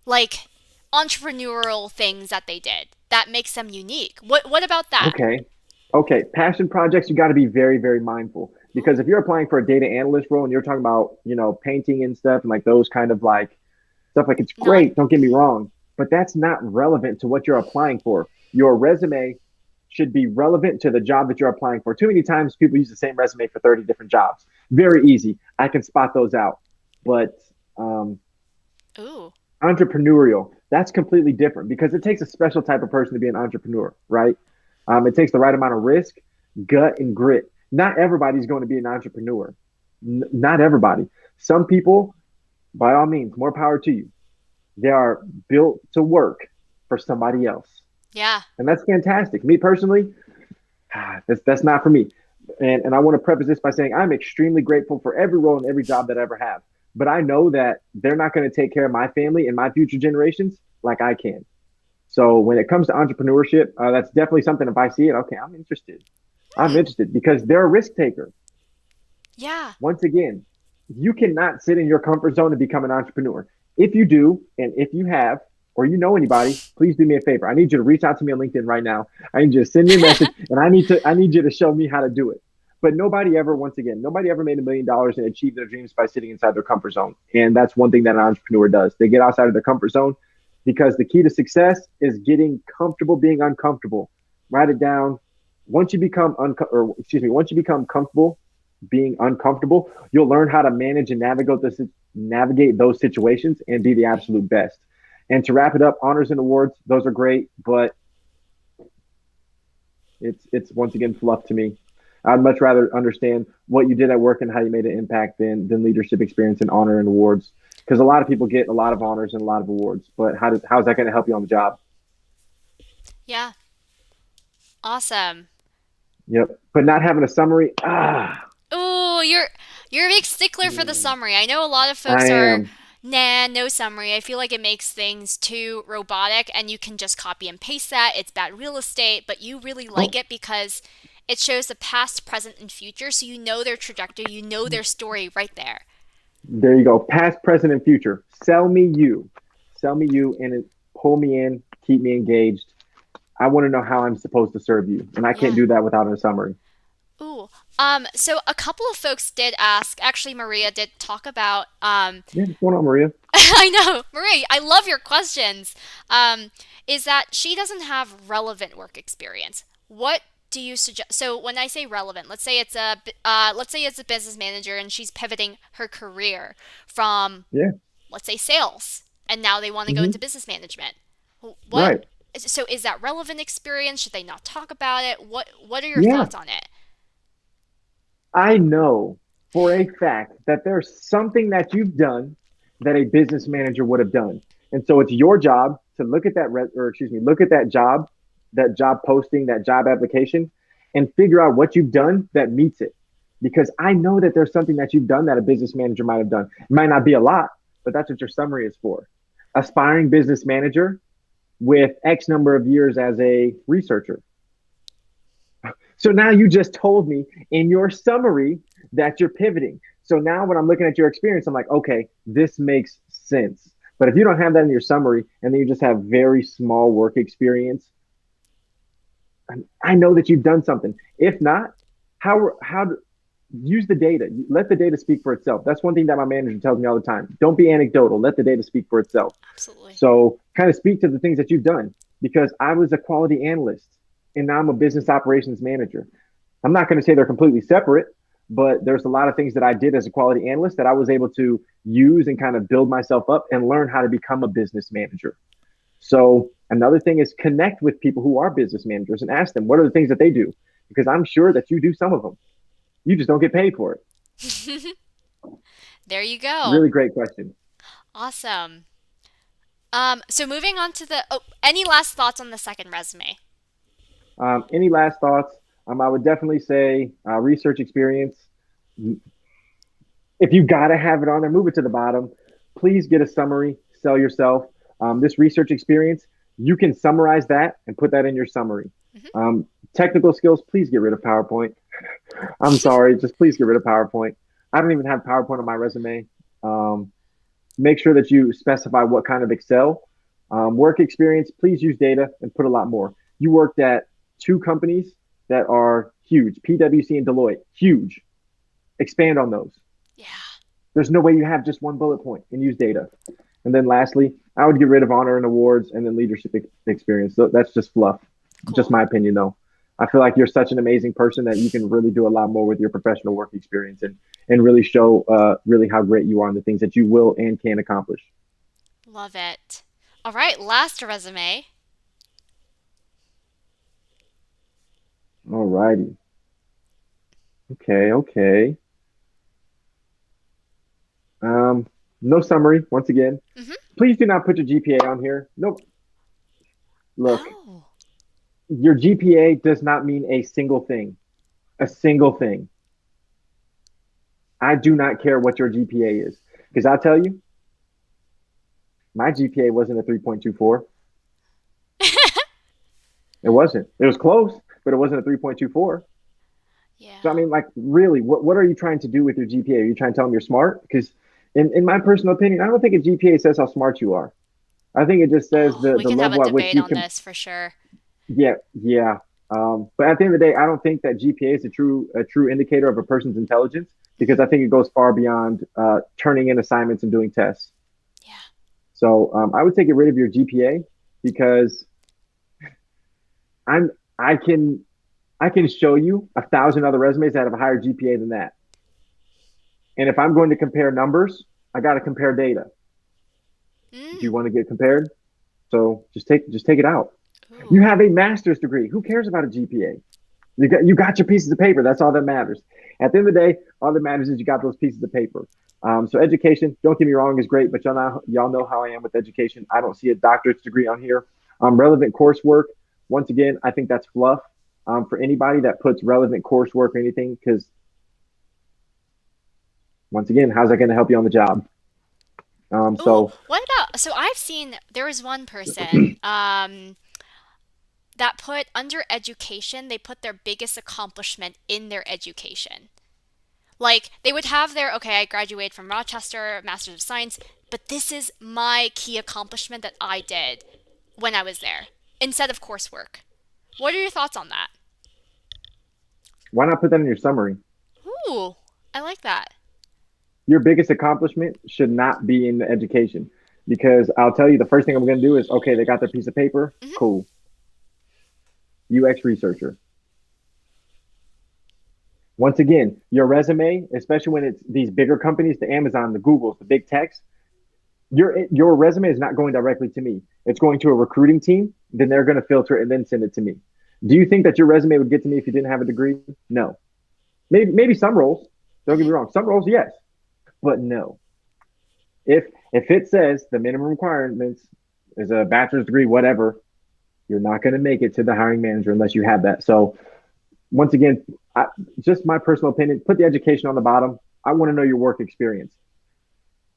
like entrepreneurial things that they did that makes them unique? What about that? okay. Okay, passion projects, you got to be very, very mindful because Ooh. if you're applying for a data analyst role and you're talking about, painting and stuff and like those kind of like stuff, like it's Non. great, don't get me wrong, but that's not relevant to what you're applying for. Your resume should be relevant to the job that you're applying for. Too many times people use the same resume for 30 different jobs. Very easy. I can spot those out. But um, Ooh. entrepreneurial, that's completely different because it takes a special type of person to be an entrepreneur, right? It takes the right amount of risk, gut, and grit. Not everybody's going to be an entrepreneur. Not everybody. Some people, by all means, more power to you. They are built to work for somebody else. Yeah. And that's fantastic. Me personally, that's not for me. And I want to preface this by saying I'm extremely grateful for every role and every job that I ever have. But I know that they're not going to take care of my family and my future generations like I can. So when it comes to entrepreneurship, that's definitely something. If I see it, okay, I'm interested. I'm Hmm. interested because they're a risk taker. Yeah. Once again, you cannot sit in your comfort zone and become an entrepreneur. If you do, and if you have, or you know anybody, please do me a favor. I need you to reach out to me on LinkedIn right now. I need you to send me a message, and I need you to show me how to do it. But nobody ever, once again, nobody ever made $1 million and achieved their dreams by sitting inside their comfort zone. And that's one thing that an entrepreneur does. They get outside of their comfort zone because the key to success is getting comfortable being uncomfortable. Write it down. Once you become comfortable being uncomfortable, you'll learn how to manage and navigate those situations and be the absolute best. And to wrap it up, honors and awards, those are great, but it's once again fluff to me. I'd much rather understand what you did at work and how you made an impact than leadership experience and honor and awards. Because a lot of people get a lot of honors and a lot of awards, but how's that going to help you on the job? Yeah. Awesome. Yep. But not having a summary, Ooh, you're a big stickler for the summary. I know a lot of I folks are am. Nah, no summary. I feel like it makes things too robotic and you can just copy and paste that. It's bad real estate, but you really like Oh, it because it shows the past, present, and future. So you know their trajectory, you know their story right there. there you go. Past, present, and future. Sell me you. Sell me you and pull me in, keep me engaged. I want to know how I'm supposed to serve you. And I can't Yeah. do that without a summary. Ooh. So a couple of folks did ask, actually Maria did talk about Yeah, what's going on, Maria? I know, Maria, I love your questions. Is that she doesn't have relevant work experience. What do you suggest? So when I say relevant, let's say it's a business manager and she's pivoting her career from, Yeah. let's say, sales, and now they want to go Hmm. into business management. What? Right. So is that relevant experience? Should they not talk about it? What are your Yeah. thoughts on it? I know for a fact that there's something that you've done that a business manager would have done. And so it's your job to look at look at that job posting, that job application, and figure out what you've done that meets it. Because I know that there's something that you've done that a business manager might have done. It might not be a lot, but that's what your summary is for. Aspiring business manager with X number of years as a researcher. So now you just told me in your summary that you're pivoting. So now when I'm looking at your experience, I'm like, okay, this makes sense. But if you don't have that in your summary and then you just have very small work experience, I know that you've done something. If not, how use the data. Let the data speak for itself. That's one thing that my manager tells me all the time. Don't be anecdotal. Let the data speak for itself. Absolutely. So kind of speak to the things that you've done because I was a quality analyst and now I'm a business operations manager. I'm not going to say they're completely separate, but there's a lot of things that I did as a quality analyst that I was able to use and kind of build myself up and learn how to become a business manager. So another thing is connect with people who are business managers and ask them what are the things that they do because I'm sure that you do some of them. You just don't get paid for it. There you go. Really great question. Awesome. So moving on to any last thoughts on the second resume? Any last thoughts? I would definitely say research experience. If you got to have it on there, move it to the bottom. Please get a summary, sell yourself. This research experience, you can summarize that and put that in your summary. Hmm. Um, Technical skills, please get rid of PowerPoint. I'm sorry, just please get rid of PowerPoint. I don't even have PowerPoint on my resume. Um, Make sure that you specify what kind of Excel. Work experience, please use data and put a lot more. You worked at two companies that are huge, PwC and Deloitte, huge. Expand on those. Yeah. There's no way you have just one bullet point and use data. And then lastly, I would get rid of honor and awards and then leadership experience. So that's just fluff. Just Cool. my opinion, though. I feel like you're such an amazing person that you can really do a lot more with your professional work experience and really show really how great you are and the things that you will and can accomplish. Love it. All right, last resume. All righty. Okay, okay. Um, no summary, once again. Hmm. Please do not put your GPA on here. Nope. Look, Oh. your GPA does not mean a single thing. A single thing. I do not care what your GPA is. Because I'll tell you, my GPA wasn't a 3.24. It wasn't. It was close, but it wasn't a 3.24. So, I Yeah. mean, like, really, what are you trying to do with your GPA? Are you trying to tell them you're smart? Because, in my personal opinion, I don't think a GPA says how smart you are. I think it just says Oh, we the can have a level at which debate you on can, this for sure. yeah, yeah. But at the end of the day, I don't think that GPA is a true indicator of a person's intelligence Hmm. because I think it goes far beyond turning in assignments and doing tests. Yeah. So I would take get rid of your GPA because I'm I can I can show you 1,000 other resumes that have a higher GPA than that. And if I'm going to compare numbers, I got to compare data. Do you Mm. want to get compared? So just take it out. You Ooh. have a master's degree. Who cares about a GPA? You got your pieces of paper. That's all that matters. At the end of the day, all that matters is you got those pieces of paper. So education, don't get me wrong, is great, but y'all know how I am with education. I don't see a doctorate's degree on here. Relevant coursework, once again, I think that's fluff for anybody that puts relevant coursework or anything, because once again, how's that going to help you on the job? Ooh, So what about, so I've seen there was one person that put under education, they put their biggest accomplishment in their education. Like they would have their, okay, I graduated from Rochester, Master's of Science, but this is my key accomplishment that I did when I was there instead of coursework. What are your thoughts on that? why not put that in your summary? Ooh, I like that. Your biggest accomplishment should not be in the education, because I'll tell you the first thing I'm going to do is, okay, they got their piece of paper, Hmm. cool. UX researcher. Once again, your resume, especially when it's these bigger companies, the Amazon, the Googles, the big techs, your resume is not going directly to me. It's going to a recruiting team. Then they're going to filter it and then send it to me. Do you think that your resume would get to me if you didn't have a degree? No. Maybe some roles. Don't get Hmm. me wrong. Some roles, yes, but no. If it says the minimum requirements is a bachelor's degree, whatever, you're not going to make it to the hiring manager unless you have that. So once again, I, just my personal opinion, put the education on the bottom. I want to know your work experience.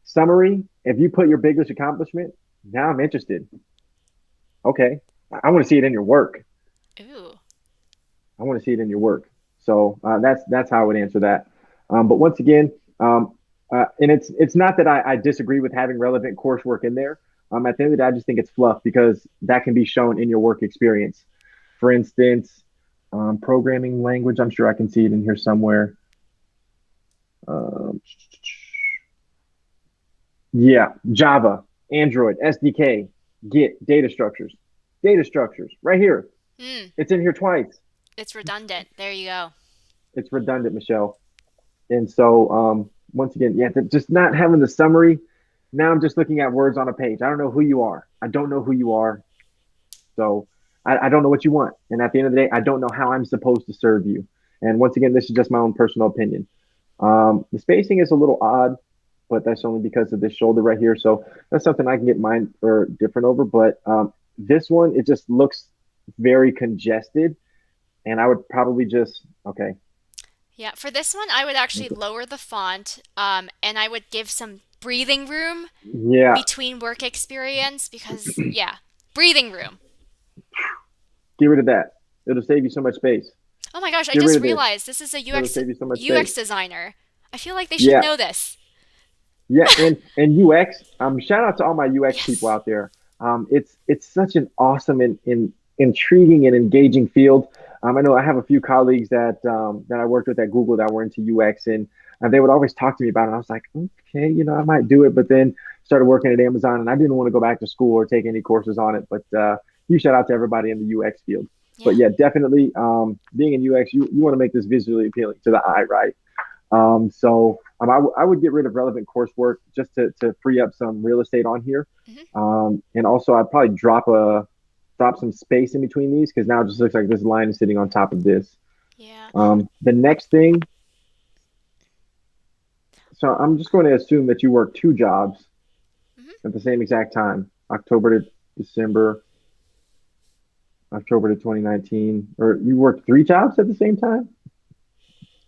Summary, if you put your biggest accomplishment, now I'm interested. Okay. I want to see it in your work. Ooh. I want to see it in your work. So that's how I would answer that. But once again, and it's not that I disagree with having relevant coursework in there. At the end of the day, I just think it's fluff because that can be shown in your work experience. For instance, programming language. I'm sure I can see it in here somewhere. Um, yeah, Java, Android, SDK, Git, data structures, right here. Hmm. It's in here twice. It's redundant. There you go. It's redundant, Michelle. And so, once again, yeah, just not having the summary. Now I'm just looking at words on a page. I don't know who you are. I don't know who you are. So I don't know what you want. And at the end of the day, I don't know how I'm supposed to serve you. And once again, this is just my own personal opinion. The spacing is a little odd, but that's only because of this shoulder right here. So that's something I can get mine or different over. But this one, it just looks very congested. And I would probably just, okay. Yeah, for this one, I would actually lower the font, and I would give some breathing room Yeah, between work experience because, yeah, breathing room. get rid of that. It'll save you so much space. Oh my gosh, I Get rid just of this. realized this is a It'll save you so much UX space. designer. I feel like they should Yeah, know this. yeah, and UX. Shout out to all my UX people Yes. out there. It's such an awesome and intriguing and engaging field. I know I have a few colleagues that I worked with at Google that were into UX, and they would always talk to me about it. And I was like, okay, I might do it, but then started working at Amazon, and I didn't want to go back to school or take any courses on it. But huge shout out to everybody in the UX field. But Yeah. yeah, definitely, being in UX, you want to make this visually appealing to the eye, right? I would get rid of relevant coursework just to free up some real estate on here. Hmm. And also I'd probably drop some space in between these because now it just looks like this line is sitting on top of this. Yeah. The next thing, so I'm just going to assume that you work two jobs Hmm. at the same exact time, October to December, October to 2019, or you worked three jobs at the same time?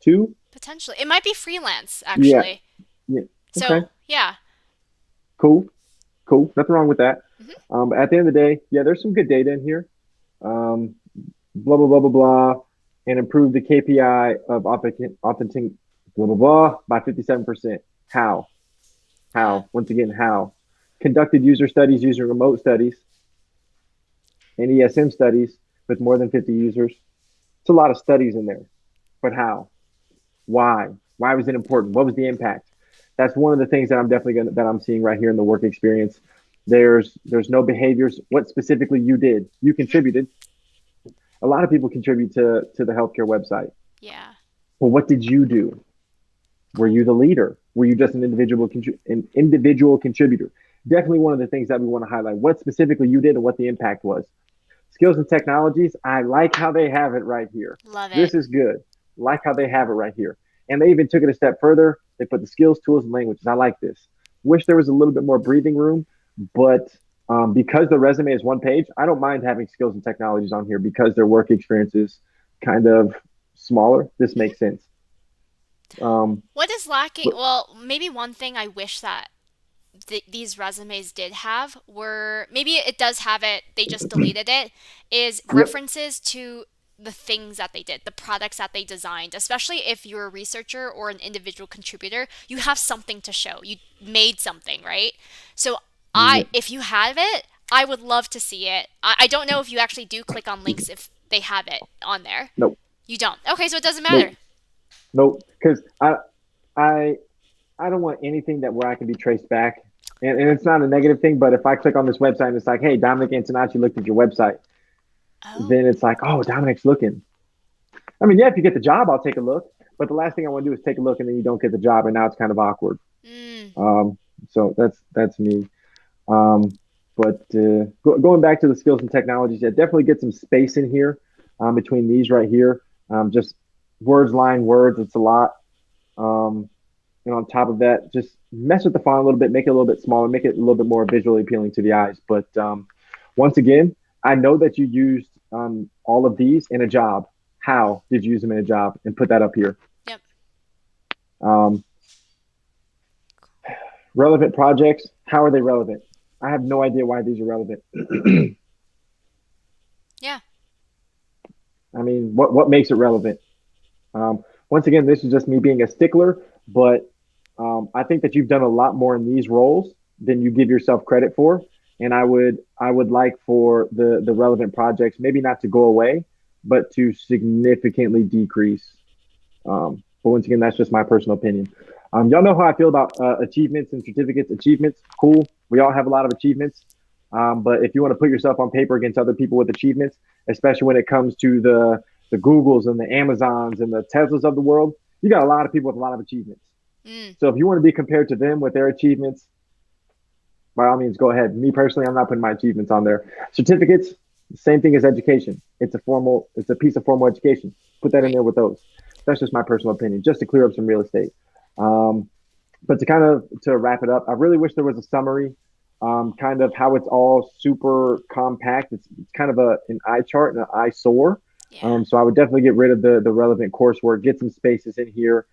Two? Potentially. It might be freelance, Yeah. actually. Yeah. Okay. So, yeah. Cool. Cool. Nothing wrong with that. Hmm. But at the end of the day, yeah, there's some good data in here. Um, blah blah blah blah blah, and improve the KPI of authentic blah blah blah by 57%. How? Yeah. How? Once again, how? Conducted user studies using remote studies and ESM studies with more than 50 users. It's a lot of studies in there, but how? Why? Why was it important? What was the impact? That's one of the things that I'm definitely gonna that I'm seeing right here in the work experience. There's no behaviors. What specifically you did? You Hmm. contributed. A lot of people contribute to the healthcare website. Yeah. Well, what did you do? Were Cool. you the leader? Were you just an individual contributor? Definitely one of the things that we want to highlight. What specifically you did and what the impact was. Skills and technologies. I like how they have it right here. Love it. This is good. Like how they have it right here. And they even took it a step further. They put the skills, tools, and languages. I like this. Wish there was a little bit more breathing room, but because the resume is one page, I don't mind having skills and technologies on here because their work experience is kind of smaller. This Hmm. makes sense. Um, What is lacking? but Well, maybe one thing I wish that these resumes did have were, maybe it does have it, they just deleted it, is Yep. references to the things that they did, the products that they designed. Especially if you're a researcher or an individual contributor, you have something to show. You made something, right? So Yep. if you have it, I would love to see it. I don't know if you actually do click on links if they have it on there. Nope. You don't. Okay, so it doesn't Nope. matter. Nope. Because I I don't want anything that where I can be traced back. And it's not a negative thing, but if I click on this website and it's like, hey, Dominic Antonacci looked at your website, Oh. then it's like, oh, Dominic's looking. I mean, yeah, if you get the job, I'll take a look. But the last thing I want to do is take a look and then you don't get the job, and now it's kind of awkward. Mm, So that's me. Um, but going back to the skills and technologies, yeah, definitely get some space in here between these right here. Just words, line, words. It's a lot. Um, and on top of that, just mess with the font a little bit, make it a little bit smaller, make it a little bit more visually appealing to the eyes. But once again, I know that you used all of these in a job. How did you use them in a job? And put that up here. yep. Um, relevant projects. How are they relevant? I have no idea why these are relevant. Yeah. I mean, what makes it relevant? Once again, this is just me being a stickler, but I think that you've done a lot more in these roles than you give yourself credit for. And I would like for the relevant projects maybe not to go away, but to significantly decrease. But once again, that's just my personal opinion. Y'all know how I feel about achievements and certificates. Achievements, cool. We all have a lot of achievements. But if you want to put yourself on paper against other people with achievements, especially when it comes to the Googles and the Amazons and the Teslas of the world, you got a lot of people with a lot of achievements. Mm, So if you want to be compared to them with their achievements, by all means, go ahead. Me personally, I'm not putting my achievements on there. Certificates, same thing as education. It's a piece of formal education. Put that in right. there with those. That's just my personal opinion, just to clear up some real estate. Um, but to wrap it up, I really wish there was a summary, kind of how it's all super compact. It's kind of an eye chart and an eyesore. Yeah. So I would definitely get rid of the relevant coursework, get some spaces in here.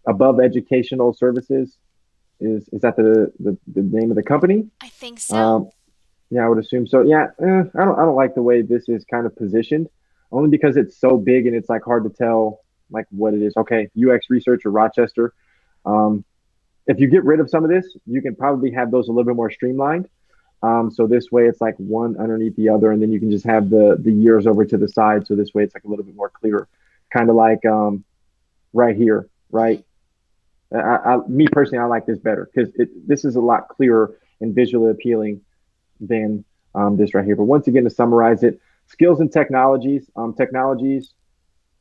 Above educational services is that the name of the company? I think so. Um, yeah, I would assume so. Yeah, I don't like the way this is kind of positioned, only because it's so big and it's like hard to tell like what it is. Okay, UX researcher Rochester. Um, if you get rid of some of this, you can probably have those a little bit more streamlined. So this way it's like one underneath the other, and then you can just have the years over to the side. So this way it's like a little bit more clear, kind of like right here, Hmm. right? Me personally, I like this better because this is a lot clearer and visually appealing than this right here. But once again, to summarize it, skills and technologies. Technologies,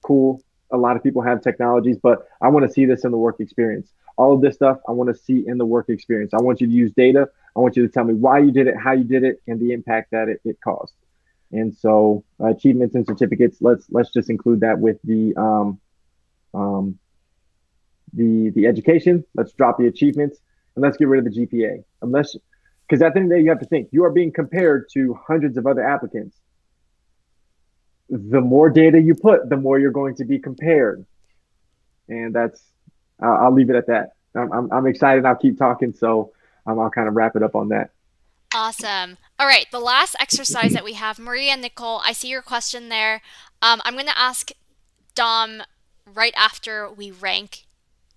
cool. A lot of people have technologies, but I want to see this in the work experience. All of this stuff, I want to see in the work experience. I want you to use data. I want you to tell me why you did it, how you did it, and the impact that it caused. And so, achievements and certificates. Let's just include that with um, the education. Let's drop the achievements, and let's get rid of the GPA. Unless, because at the end of the day, you have to think you are being compared to hundreds of other applicants. The more data you put, the more you're going to be compared, and I'll leave it at that. I'm excited. I'll keep talking, so I'll kind of wrap it up on that. Awesome. All right, the last exercise that we have, Maria and Nicole, I see your question there. I'm going to ask Dom right after we rank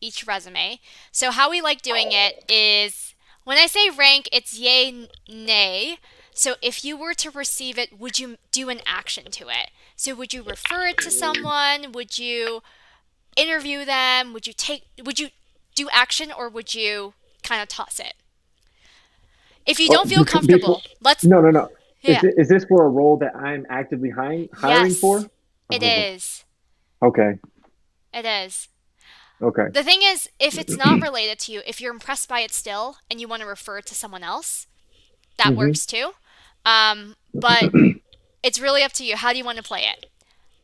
each resume. So, how we like doing it is when I say rank, it's yay, nay. So, if you were to receive it, would you do an action to it? So, would you refer it to someone? Would you interview them? Would you do action, or would you kind of toss it? If you Oh, don't feel comfortable, let's, no, no, no. yeah. Is this for a role that I'm actively hiring Yes, for? it Oh, is. okay, It is. okay. The thing is, if it's not related to you, if you're impressed by it still and you want to refer it to someone else, that hmm works too. But it's really up to you. How do you want to play it?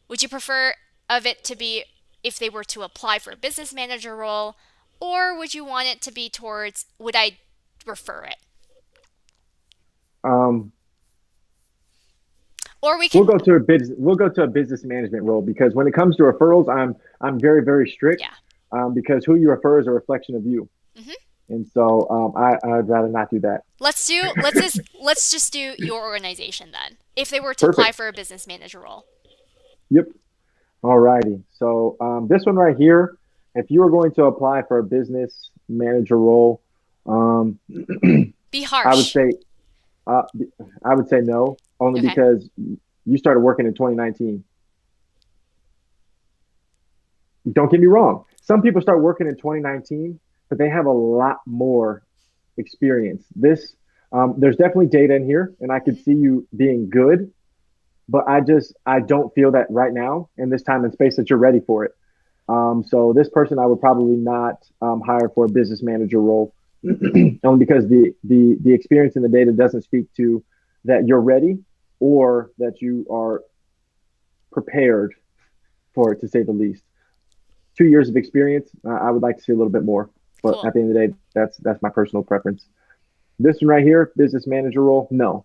Would you prefer of it to be if they were to apply for a business manager role, or would you want it to be towards would I refer it? Um, Or we can, we'll go to a business management role because when it comes to referrals, I'm very very strict yeah. because who you refer is a reflection of you. Hmm. And so I'd rather not do that. Let's just do your organization then. If they were to apply Perfect. for a business manager role. Yep. All righty. So this one right here, if you were going to apply for a business manager role, um, Be I would harsh. say uh, I would say no, only Okay. because you started working in 2019. Don't get me wrong. Some people start working in 2019, but they have a lot more experience. There's definitely data in here, and I could Hmm. see you being good, but I don't feel that right now in this time and space that you're ready for it. So this person I would probably not hire for a business manager role, only because the experience and the data doesn't speak to that you're ready or that you are prepared for it, to say the least. 2 years of experience, I would like to see a little bit more, but Cool. at the end of the day, that's my personal preference. This one right here, business manager role, no,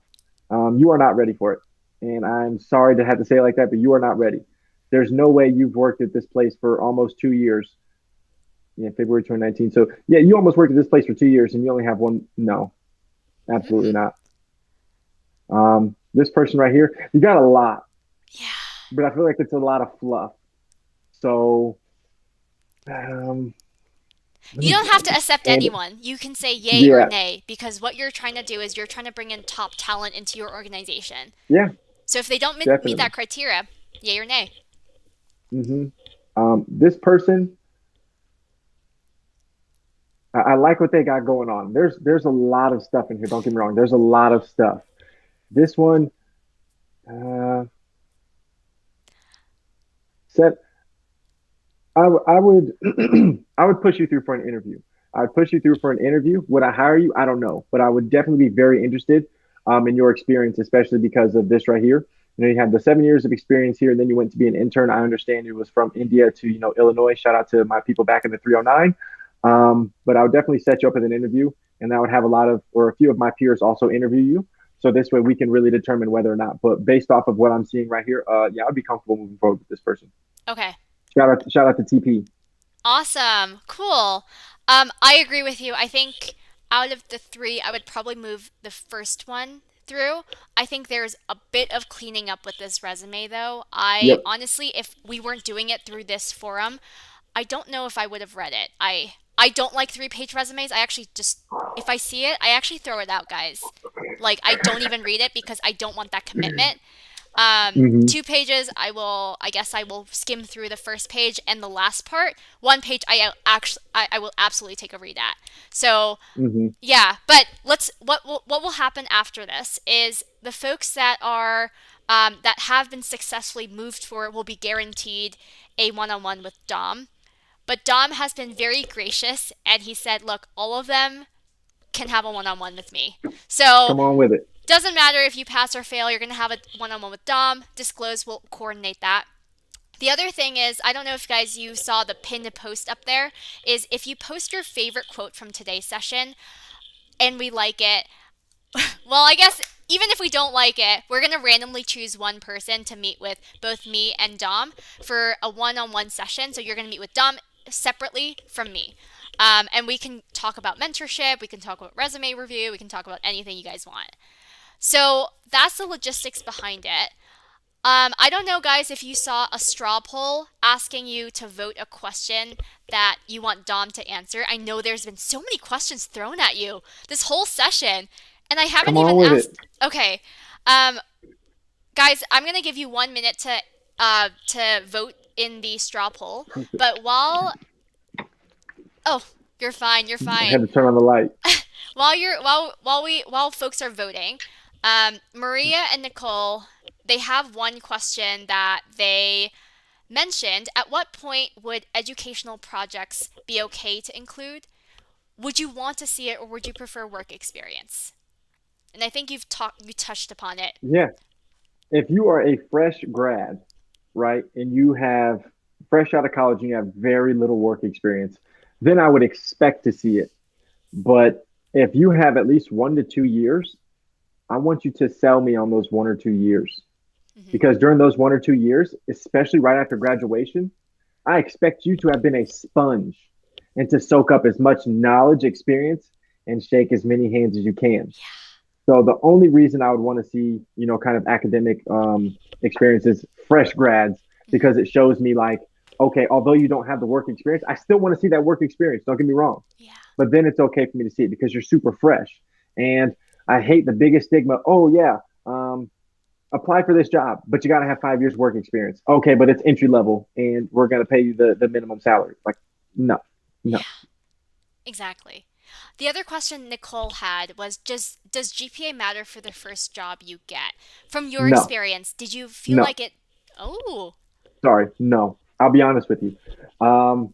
you are not ready for it, and I'm sorry to have to say it like that, but you are not ready. There's no way you've worked at this place for almost 2 years. Yeah, February 2019. So yeah, you almost worked at this place for 2 years, and you only have one. No, absolutely Hmm. not. This person right here, you got a lot, Yeah. but I feel like it's a lot of fluff. So um, let You me don't have to accept and anyone. You can say yay or yeah, nay because what you're trying to do is you're trying to bring in top talent into your organization. yeah, So if they don't meet definitely. that criteria, yay or nay. Hmm. This person, I like what they got going on. There's a lot of stuff in here. Don't get me wrong. There's a lot of stuff. This one, uh, set. I would I would push you through for an interview. I'd push you through for an interview. Would I hire you? I don't know, but I would definitely be very interested in your experience, especially because of this right here. You had the 7 years of experience here, and then you went to be an intern. I understand it was from India to Illinois. Shout out to my people back in the 309. But I would definitely set you up with an interview, and I would have a lot of or a few of my peers also interview you. So this way we can really determine whether or not. But based off of what I'm seeing right here, yeah, I'd be comfortable moving forward with this person. Okay. Shout out to TP. Awesome. Cool. I agree with you. I think out of the three, I would probably move the first one through. I think there's a bit of cleaning up with this resume, though. I Yep. honestly, if we weren't doing it through this forum, I don't know if I would have read it. I don't like 3-page resumes. I actually just if I see it, I actually throw it out, guys. Like I don't even read it because I don't want that commitment. Hmm. 2 pages, I guess I will skim through the first page and the last part. 1 page, I will absolutely take a read at. So Hmm. yeah, but what will happen after this is the folks that are that have been successfully moved forward will be guaranteed a one-on-one with Dom. But Dom has been very gracious and he said, "Look, all of them can have a one-on-one with me." So Come on with it. doesn't matter if you pass or fail, you're going to have a one-on-one with Dom. Disclose will coordinate that. The other thing is, I don't know if guys you saw the pinned post up there, is if you post your favorite quote from today's session and we like it, well, I guess even if we don't like it, we're going to randomly choose one person to meet with both me and Dom for a one-on-one session. So you're going to meet with Dom separately from me. And we can talk about mentorship, we can talk about resume review, we can talk about anything you guys want. So that's the logistics behind it. I don't know, guys, if you saw a straw poll asking you to vote a question that you want Dom to answer. I know there's been so many questions thrown at you this whole session, and I haven't Come on even with it. asked. Okay, um, guys, I'm gonna give you 1 minute to vote in the straw poll. But oh, you're fine, you're I fine. had to turn on the light. While folks are voting, Maria and Nicole, they have one question that they mentioned. At what point would educational projects be okay to include? Would you want to see it, or would you prefer work experience? And I think you touched upon it. Yeah. If you are a fresh grad, right, and you have fresh out of college and you have very little work experience, then I would expect to see it. But if you have at least 1 to 2 years, I want you to sell me on those 1 or 2 years. Hmm. Because during those 1 or 2 years, especially right after graduation, I expect you to have been a sponge. and to soak up as much knowledge, experience, and shake as many hands as you can. So the only reason I would want to see, kind of academic experiences, fresh grads, Hmm. because it shows me like, okay, although you don't have the work experience, I still want to see that work experience. Don't get me wrong, Yeah. but then it's okay for me to see it because you're super fresh. And I hate the biggest stigma. Oh yeah, apply for this job, but you got to have 5 years work experience. Okay, but it's entry level, and we're gonna pay you the minimum salary. Like, no, no, Yeah. Exactly. The other question Nicole had was just does GPA matter for the first job you get? From your no, experience, did you feel no. like it? Oh. Sorry, no. I'll be honest with you. Um,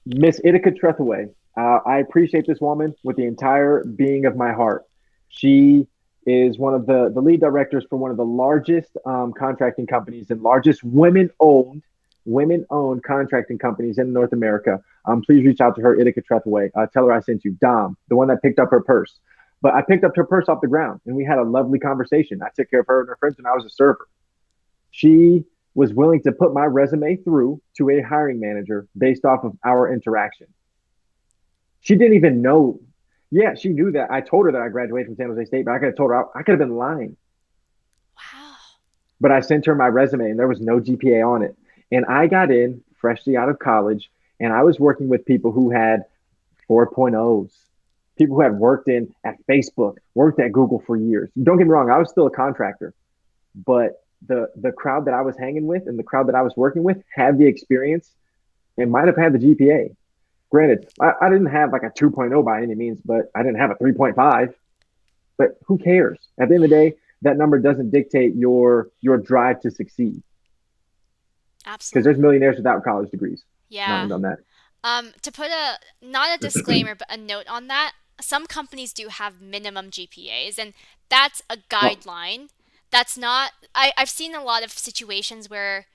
Miss Itika Trethaway, I appreciate this woman with the entire being of my heart. She is one of the lead directors for one of the largest contracting companies and largest women owned contracting companies in North America. Please reach out to her, Itika Trethaway. Tell her I sent you, Dom, the one that picked up her purse. But I picked up her purse off the ground and we had a lovely conversation. I took care of her and her friends when I was a server. She was willing to put my resume through to a hiring manager based off of our interaction. She didn't even know. Yeah, she knew that. I told her that I graduated from San Jose State, but I could have told her I could have been lying. Wow. But I sent her my resume and there was no GPA on it. And I got in freshly out of college and I was working with people who had 4.0s, people who had worked in at Facebook, worked at Google for years. Don't get me wrong, I was still a contractor, but the crowd that I was hanging with and the crowd that I was working with had the experience and might have had the GPA. Granted, I didn't have like a 2.0 by any means, but I didn't have a 3.5. But who cares? At the end of the day, that number doesn't dictate your drive to succeed because there's Absolutely. millionaires without college degrees. Not Yeah. on that. To put a not a disclaimer but a note on that, some companies do have minimum GPAs and that's a Well, guideline. That's not I've seen a lot of situations where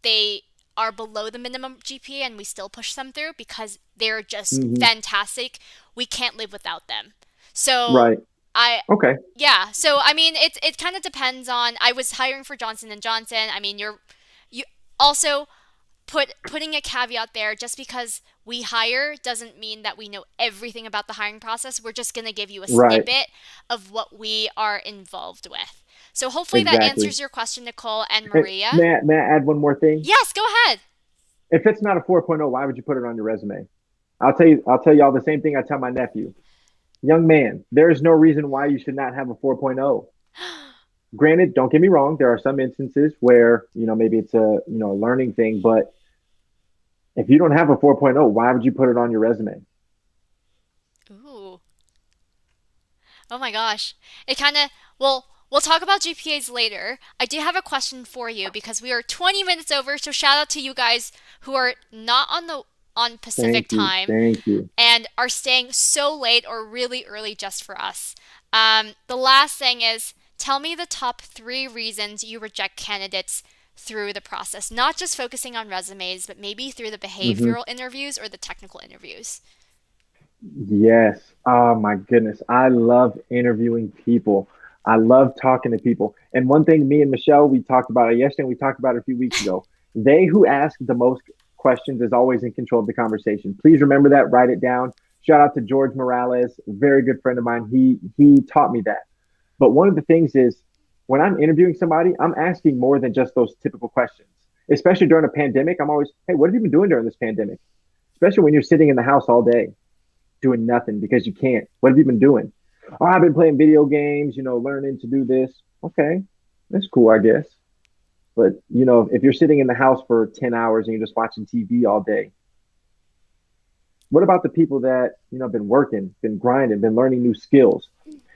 they are below the minimum GPA and we still push them through because they're just mhm, fantastic. We can't live without them. So right. I Okay. yeah, so I mean it kind of depends on I was hiring for Johnson and Johnson. I mean you also putting a caveat there just because we hire doesn't mean that we know everything about the hiring process. We're just going to give you a Right. snippet of what we are involved with. So hopefully that Exactly. answers your question, Nicole and Hey, Maria. may I add one more thing? Yes, go ahead. If it's not a 4.0, why would you put it on your resume? I'll tell y'all the same thing I tell my nephew. Young man, there is no reason why you should not have a 4.0. Granted, don't get me wrong, there are some instances where, maybe it's a learning thing, but if you don't have a 4.0, why would you put it on your resume? Ooh. Oh my gosh. It kind of, well, we'll talk about GPAs later. I do have a question for you because we are 20 minutes over, so shout out to you guys who are not on Pacific Thank you. time Thank you. and are staying so late or really early just for us. The last thing is tell me the top three reasons you reject candidates through the process, not just focusing on resumes, but maybe through the Hmm. behavioral interviews or the technical interviews. Yes. Oh my goodness. I love interviewing people. I love talking to people. And one thing me and Michelle, we talked about it yesterday, and we talked about it a few weeks ago. They who ask the most questions is always in control of the conversation. Please remember that, write it down. Shout out to George Morales, a very good friend of mine. He taught me that. But one of the things is when I'm interviewing somebody, I'm asking more than just those typical questions. Especially during a pandemic, I'm always, hey, what have you been doing during this pandemic? Especially when you're sitting in the house all day doing nothing because you can't. What have you been doing? Oh, I've been playing video games, learning to do this. Okay, that's cool, I guess. But, if you're sitting in the house for 10 hours and you're just watching TV all day, what about the people that, have been working, been grinding, been learning new skills?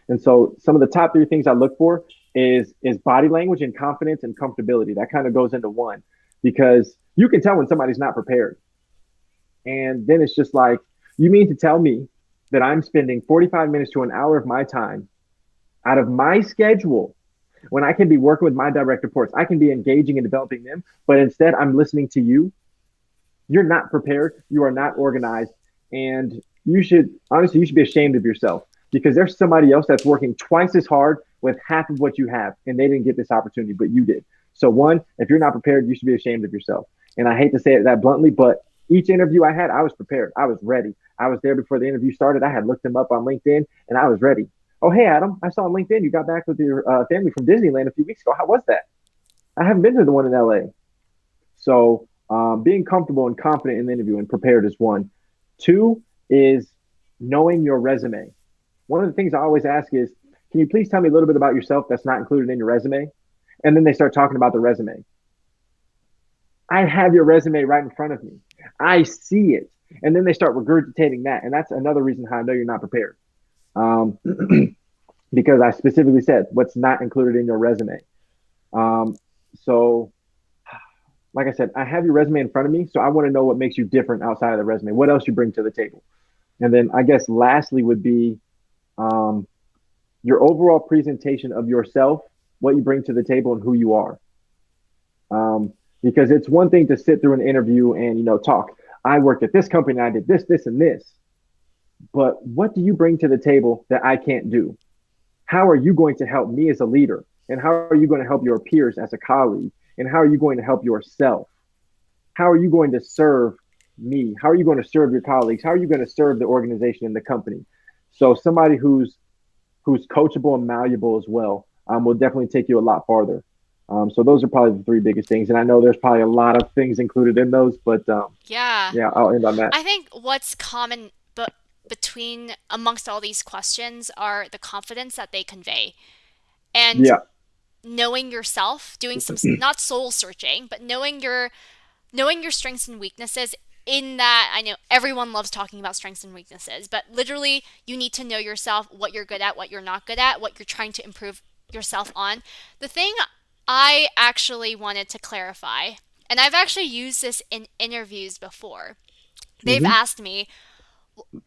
And so some of the top three things I look for is body language and confidence and comfortability. That kind of goes into one because you can tell when somebody's not prepared. And then it's just like, you mean to tell me that I'm spending 45 minutes to an hour of my time out of my schedule when I can be working with my direct reports? I can be engaging and developing them, but instead I'm listening to you. You're not prepared. You are not organized. And honestly, you should be ashamed of yourself because there's somebody else that's working twice as hard with half of what you have, and they didn't get this opportunity, but you did. So, one, if you're not prepared, you should be ashamed of yourself. And I hate to say it that bluntly, but Each interview I had, I was prepared. I was ready. I was there before the interview started. I had looked them up on LinkedIn and I was ready. Oh, hey, Adam, I saw on LinkedIn you got back with your family from Disneyland a few weeks ago. How was that? I haven't been to the one in LA. So being comfortable and confident in the interview and prepared is one. Two is knowing your resume. One of the things I always ask is, can you please tell me a little bit about yourself that's not included in your resume? And then they start talking about the resume. I have your resume right in front of me. I see it. And then they start regurgitating that. And that's another reason how I know you're not prepared. Um, because I specifically said what's not included in your resume. Um, so, like I said, I have your resume in front of me. So I want to know what makes you different outside of the resume. What else you bring to the table? And then I guess lastly would be um, your overall presentation of yourself, what you bring to the table, and who you are. Because it's one thing to sit through an interview and talk. I worked at this company, and I did this, this, and this. But what do you bring to the table that I can't do? How are you going to help me as a leader? And how are you going to help your peers as a colleague? And how are you going to help yourself? How are you going to serve me? How are you going to serve your colleagues? How are you going to serve the organization and the company? So somebody who's coachable and malleable as well will definitely take you a lot farther. So those are probably the three biggest things. And I know there's probably a lot of things included in those, but Yeah. yeah, I'll end on that. I think what's common but between amongst all these questions are the confidence that they convey and Yeah, knowing yourself, doing some not soul searching, but knowing your strengths and weaknesses. In that, I know everyone loves talking about strengths and weaknesses, but literally you need to know yourself, what you're good at, what you're not good at, what you're trying to improve yourself on. The thing I actually wanted to clarify, and I've actually used this in interviews before. They've hmm. asked me,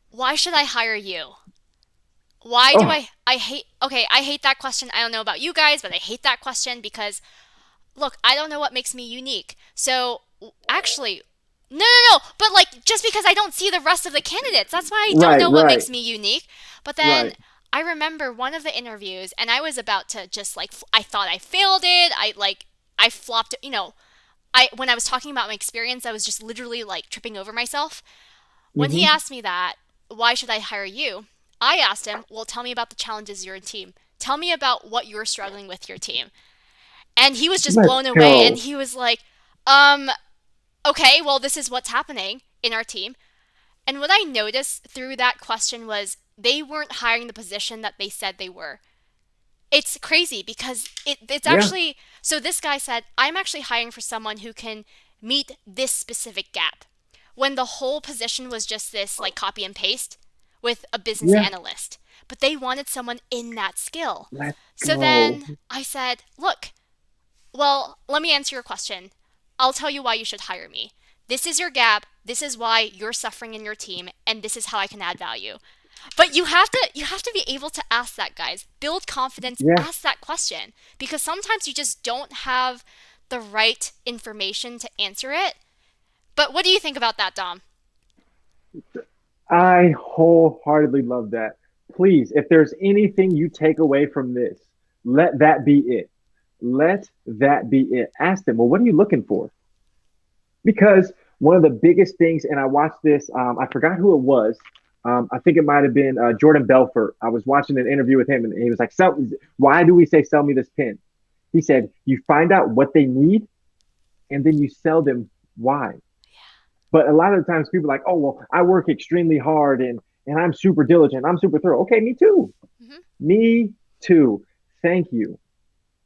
why should I hire you? Why do Oh, I hate, okay, I hate that question. I don't know about you guys, but I hate that question because, look, I don't know what makes me unique. So, actually, no, no, no, but like, just because I don't see the rest of the candidates, that's why I don't right, know what right, makes me unique. But then right. I remember one of the interviews, and I was about to just like, I thought I failed it. I flopped, when I was talking about my experience, I was just literally like tripping over myself. When he Hmm. asked me that, why should I hire you? I asked him, well, tell me about the challenges your team. Tell me about what you're struggling with your team. And he was just Let's blown away and go. he was like, um, okay, well, this is what's happening in our team. And what I noticed through that question was they weren't hiring the position that they said they were. It's crazy because it's Yeah, actually, so this guy said, I'm actually hiring for someone who can meet this specific gap. When the whole position was just this like copy and paste with a business yeah. analyst. But they wanted someone in that skill. Let's So go. then I said, look, well, let me answer your question. I'll tell you why you should hire me. This is your gap. This is why you're suffering in your team, and this is how I can add value. But you have to be able to ask that, guys. Build confidence, Yeah. ask that question because sometimes you just don't have the right information to answer it. But what do you think about that, Dom? I wholeheartedly love that. Please, if there's anything you take away from this, let that be it. Let that be it. Ask them, well, what are you looking for? Because one of the biggest things, and I watched this, I forgot who it was. I think it might have been Jordan Belfort. I was watching an interview with him, and he was like, why do we say sell me this pin? He said, you find out what they need, and then you sell them why. But a lot of the times people are like, oh, well, I work extremely hard and I'm super diligent. I'm super thorough. Okay, me too. Hmm. Me too. Thank you.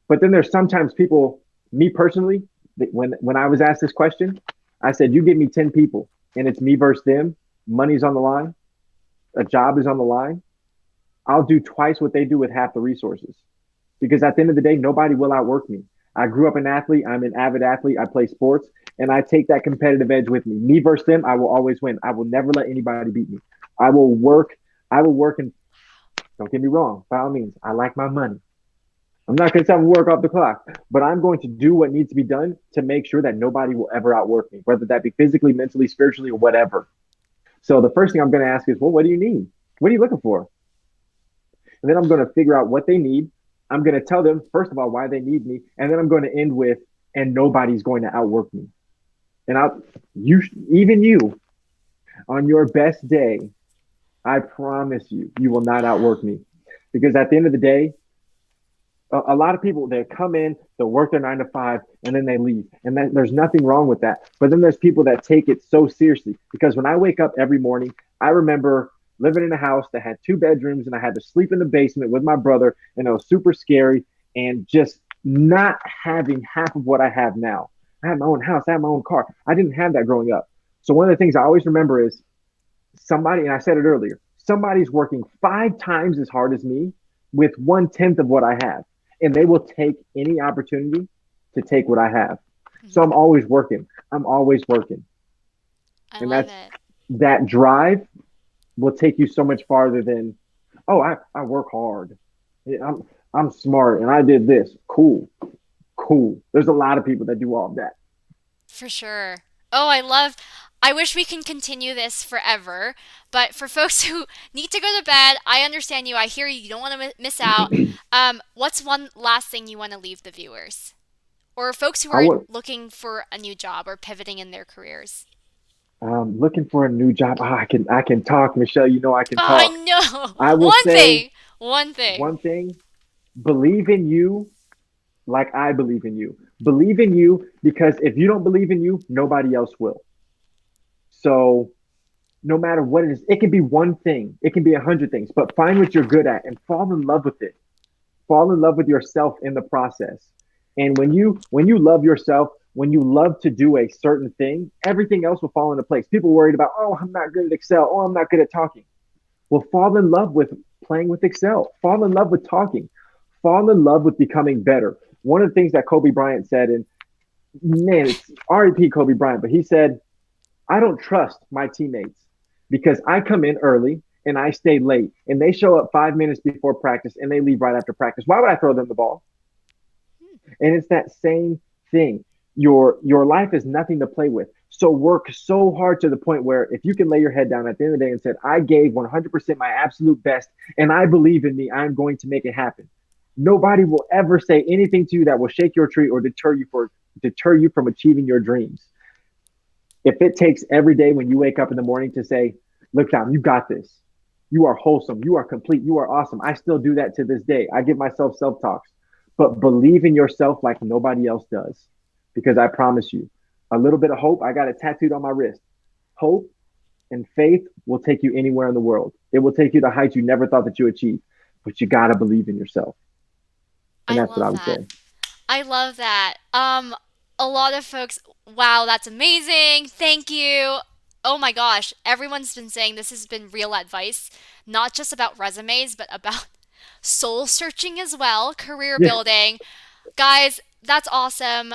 But then there's sometimes people, me personally, when I was asked this question, I said, you give me 10 people and it's me versus them, money's on the line, a job is on the line. I'll do twice what they do with half the resources. Because at the end of the day, nobody will outwork me. I grew up an athlete. I'm an avid athlete. I play sports, and I take that competitive edge with me. Me versus them, I will always win. I will never let anybody beat me. I will work. I will work, and don't get me wrong. By all means, I like my money. I'm not going to tell them to work off the clock, but I'm going to do what needs to be done to make sure that nobody will ever outwork me, whether that be physically, mentally, spiritually, or whatever. So the first thing I'm going to ask is, well, what do you need? What are you looking for? And then I'm going to figure out what they need. I'm going to tell them, first of all, why they need me. And then I'm going to end with, and nobody's going to outwork me. And you, even you, on your best day, I promise you, you will not outwork me. Because at the end of the day, a lot of people they come in, they'll work their 9 to 5, and then they leave, and then there's nothing wrong with that. But then there's people that take it so seriously. Because when I wake up every morning, I remember living in a house that had 2 bedrooms, and I had to sleep in the basement with my brother, and it was super scary, and just not having half of what I have now. I had my own house, I had my own car. I didn't have that growing up. So one of the things I always remember is somebody, and I said it earlier, somebody's working 5 times as hard as me with 1/10 of what I have. And they will take any opportunity to take what I have. So I'm Mhm. always working. I'm always working. I And love that's it. that drive will take you so much farther than, oh, I work hard. I'm smart and I did this. Cool. Cool. There's a lot of people that do all of that. For sure. Oh, I wish we can continue this forever, but for folks who need to go to bed, I understand you. I hear you. You don't want to miss out. What's one last thing you want to leave the viewers? Or folks who I are would looking for a new job or pivoting in their careers? looking for a new job. I can talk, Michelle. You know I can Oh, I talk. know. I will One say thing. One thing. one thing, believe in you like I believe in you. Believe in you because if you don't believe in you, nobody else will. So no matter what it is, it can be one thing, it can be 100 things, but find what you're good at and fall in love with it. Fall in love with yourself in the process. And when you love yourself, when you love to do a certain thing, everything else will fall into place. People worried about, oh, I'm not good at Excel, oh, I'm not good at talking. Well, fall in love with playing with Excel. Fall in love with talking. Fall in love with becoming better. One of the things that Kobe Bryant said, and man, it's REP Kobe Bryant, but he said, I don't trust my teammates because I come in early and I stay late and they show up 5 minutes before practice and they leave right after practice. Why would I throw them the ball? Hmm. And it's that same thing. Your life is nothing to play with. So work so hard to the point where if you can lay your head down at the end of the day and said, I gave 100% my absolute best and I believe in me, I'm going to make it happen. Nobody will ever say anything to you that will shake your tree or deter you from achieving your dreams. If it takes every day when you wake up in the morning to say, look, Tom, you got this. You are wholesome. You are complete. You are awesome. I still do that to this day. I give myself self talks, but believe in yourself like nobody else does. Because I promise you, a little bit of hope, I got it tattooed on my wrist. Hope and faith will take you anywhere in the world. It will take you to heights you never thought that you achieved, but you got to believe in yourself. And I that's what I love would that. say. I love that. A lot of folks, wow, that's amazing. Thank you. Oh my gosh, everyone's been saying this has been real advice, not just about resumes, but about soul searching as well, career Yeah, building. Guys, that's awesome.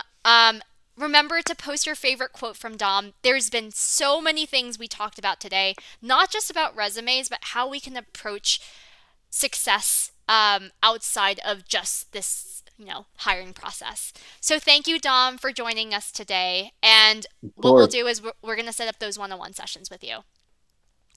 Remember to post your favorite quote from Dom. There's been so many things we talked about today, not just about resumes, but how we can approach success outside of just this, hiring process. So thank you, Dom, for joining us today. And of what we'll course. do is we're going to set up those one-on-one sessions with you.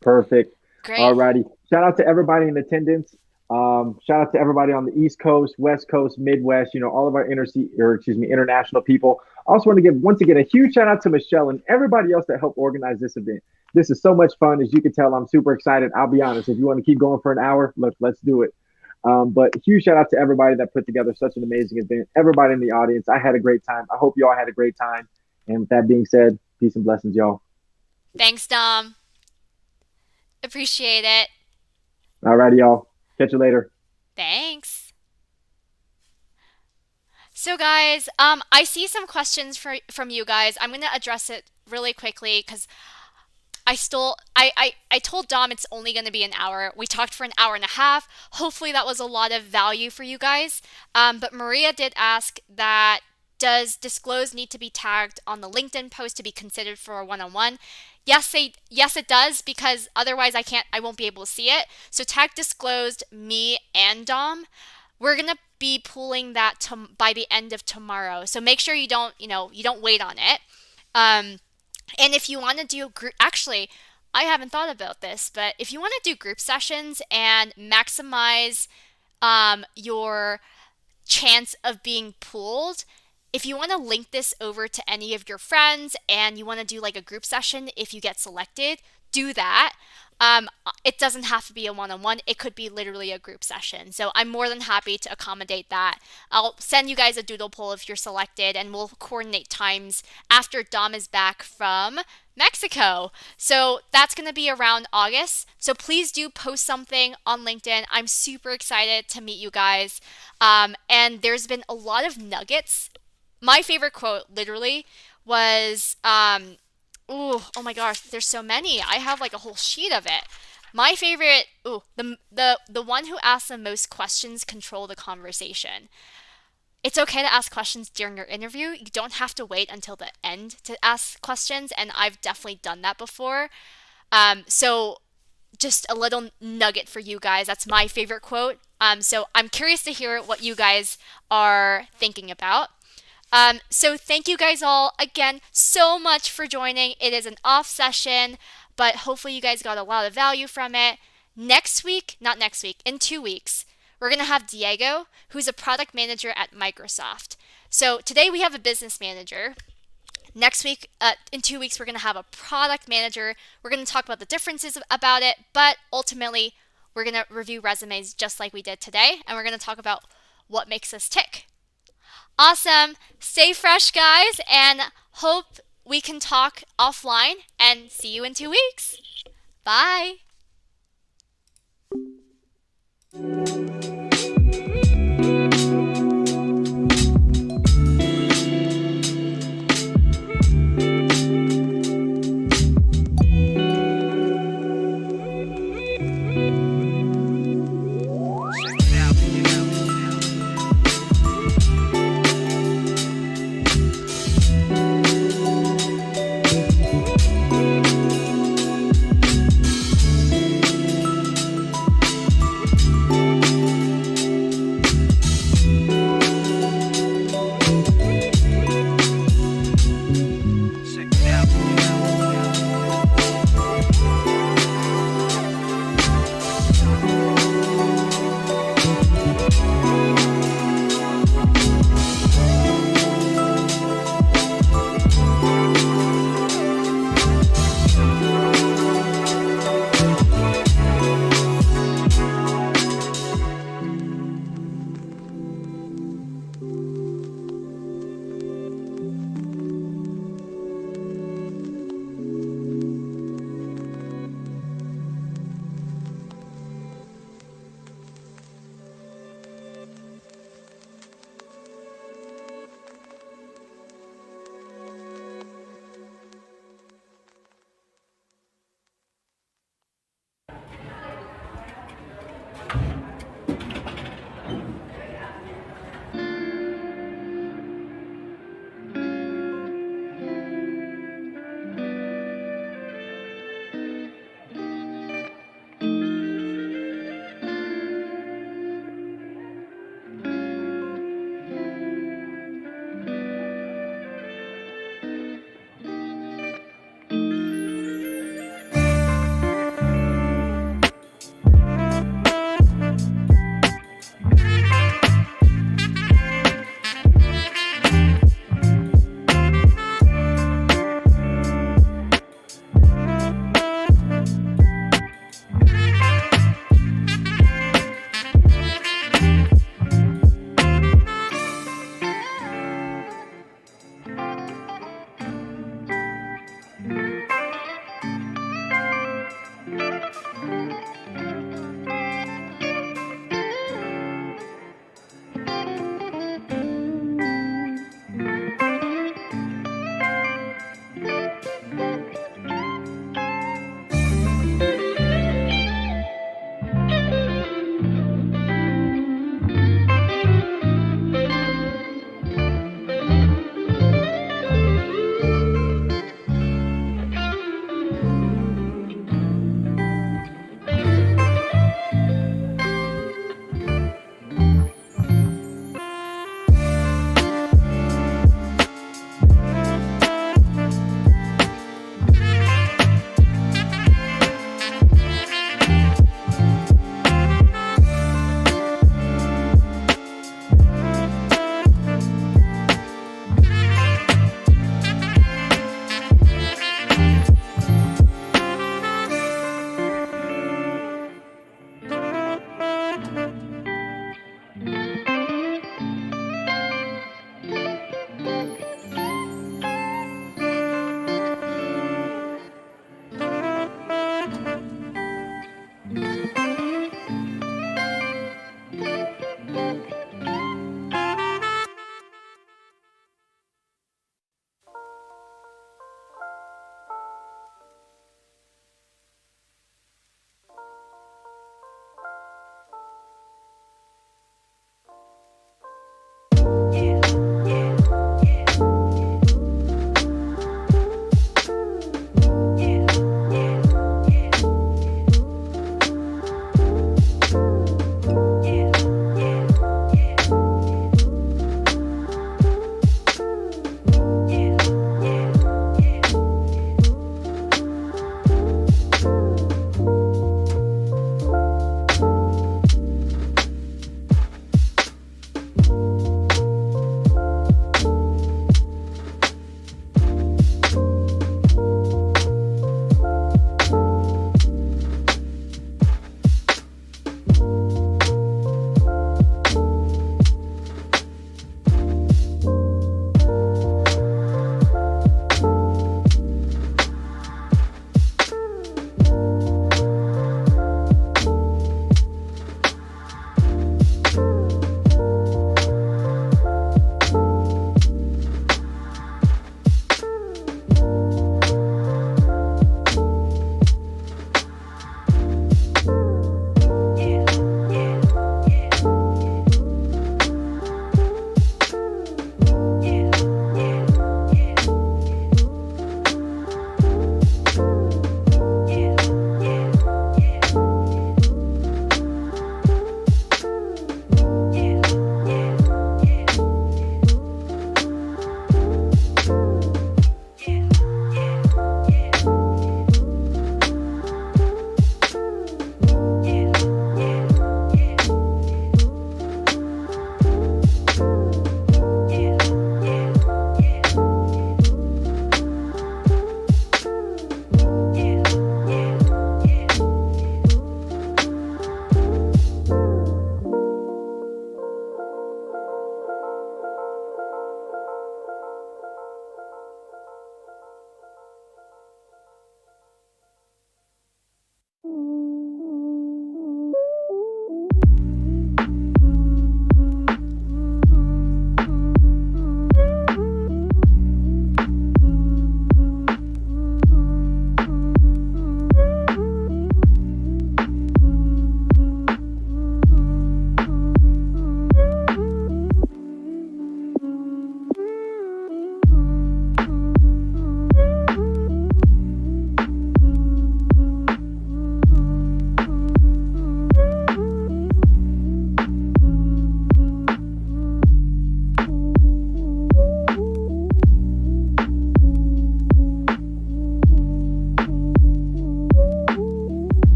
Perfect. All Great. righty. Shout out to everybody in attendance. Shout out to everybody on the East Coast, West Coast, Midwest. All of our international people. I also want to give once again a huge shout out to Michelle and everybody else that helped organize this event. This is so much fun. As you can tell, I'm super excited. I'll be honest. If you want to keep going for an hour, look, let's do it. But huge shout out to everybody that put together such an amazing event. Everybody in the audience, I had a great time. I hope you all had a great time. And with that being said, peace and blessings, y'all. Thanks, Dom. Appreciate it. All righty, y'all. Catch you later. Thanks. So, guys, I see some questions from you guys. I'm going to address it really quickly because I told Dom it's only going to be an hour. We talked for an hour and a half. Hopefully that was a lot of value for you guys. But Maria did ask that does disclose need to be tagged on the LinkedIn post to be considered for a one-on-one? Yes it does because otherwise I won't be able to see it. So tag disclosed me and Dom. We're going to be pulling that by the end of tomorrow. So make sure you don't wait on it. Um and if you want to do group, actually, I haven't thought about this, but if you want to do group sessions and maximize your chance of being pooled, if you want to link this over to any of your friends and you want to do like a group session if you get selected, do that. It doesn't have to be a one-on-one. It could be literally a group session. So I'm more than happy to accommodate that. I'll send you guys a doodle poll if you're selected, and we'll coordinate times after Dom is back from Mexico. So that's going to be around August. So please do post something on LinkedIn. I'm super excited to meet you guys. And there's been a lot of nuggets. My favorite quote, literally, was ooh, oh my gosh, there's so many. I have like a whole sheet of it. My favorite, the one who asks the most questions control the conversation. It's okay to ask questions during your interview. You don't have to wait until the end to ask questions, and I've definitely done that before. So just a little nugget for you guys. That's my favorite quote. So I'm curious to hear what you guys are thinking about. So thank you guys all again so much for joining. It is an off session, but hopefully you guys got a lot of value from it. Next week, not next week, in 2 weeks, we're going to have Diego, who's a product manager at Microsoft. So today we have a business manager. Next week, in 2 weeks, we're going to have a product manager. We're going to talk about the differences about it, but ultimately, we're going to review resumes just like we did today, and we're going to talk about what makes us tick. Awesome. Stay fresh, guys, and hope we can talk offline and see you in 2 weeks. Bye.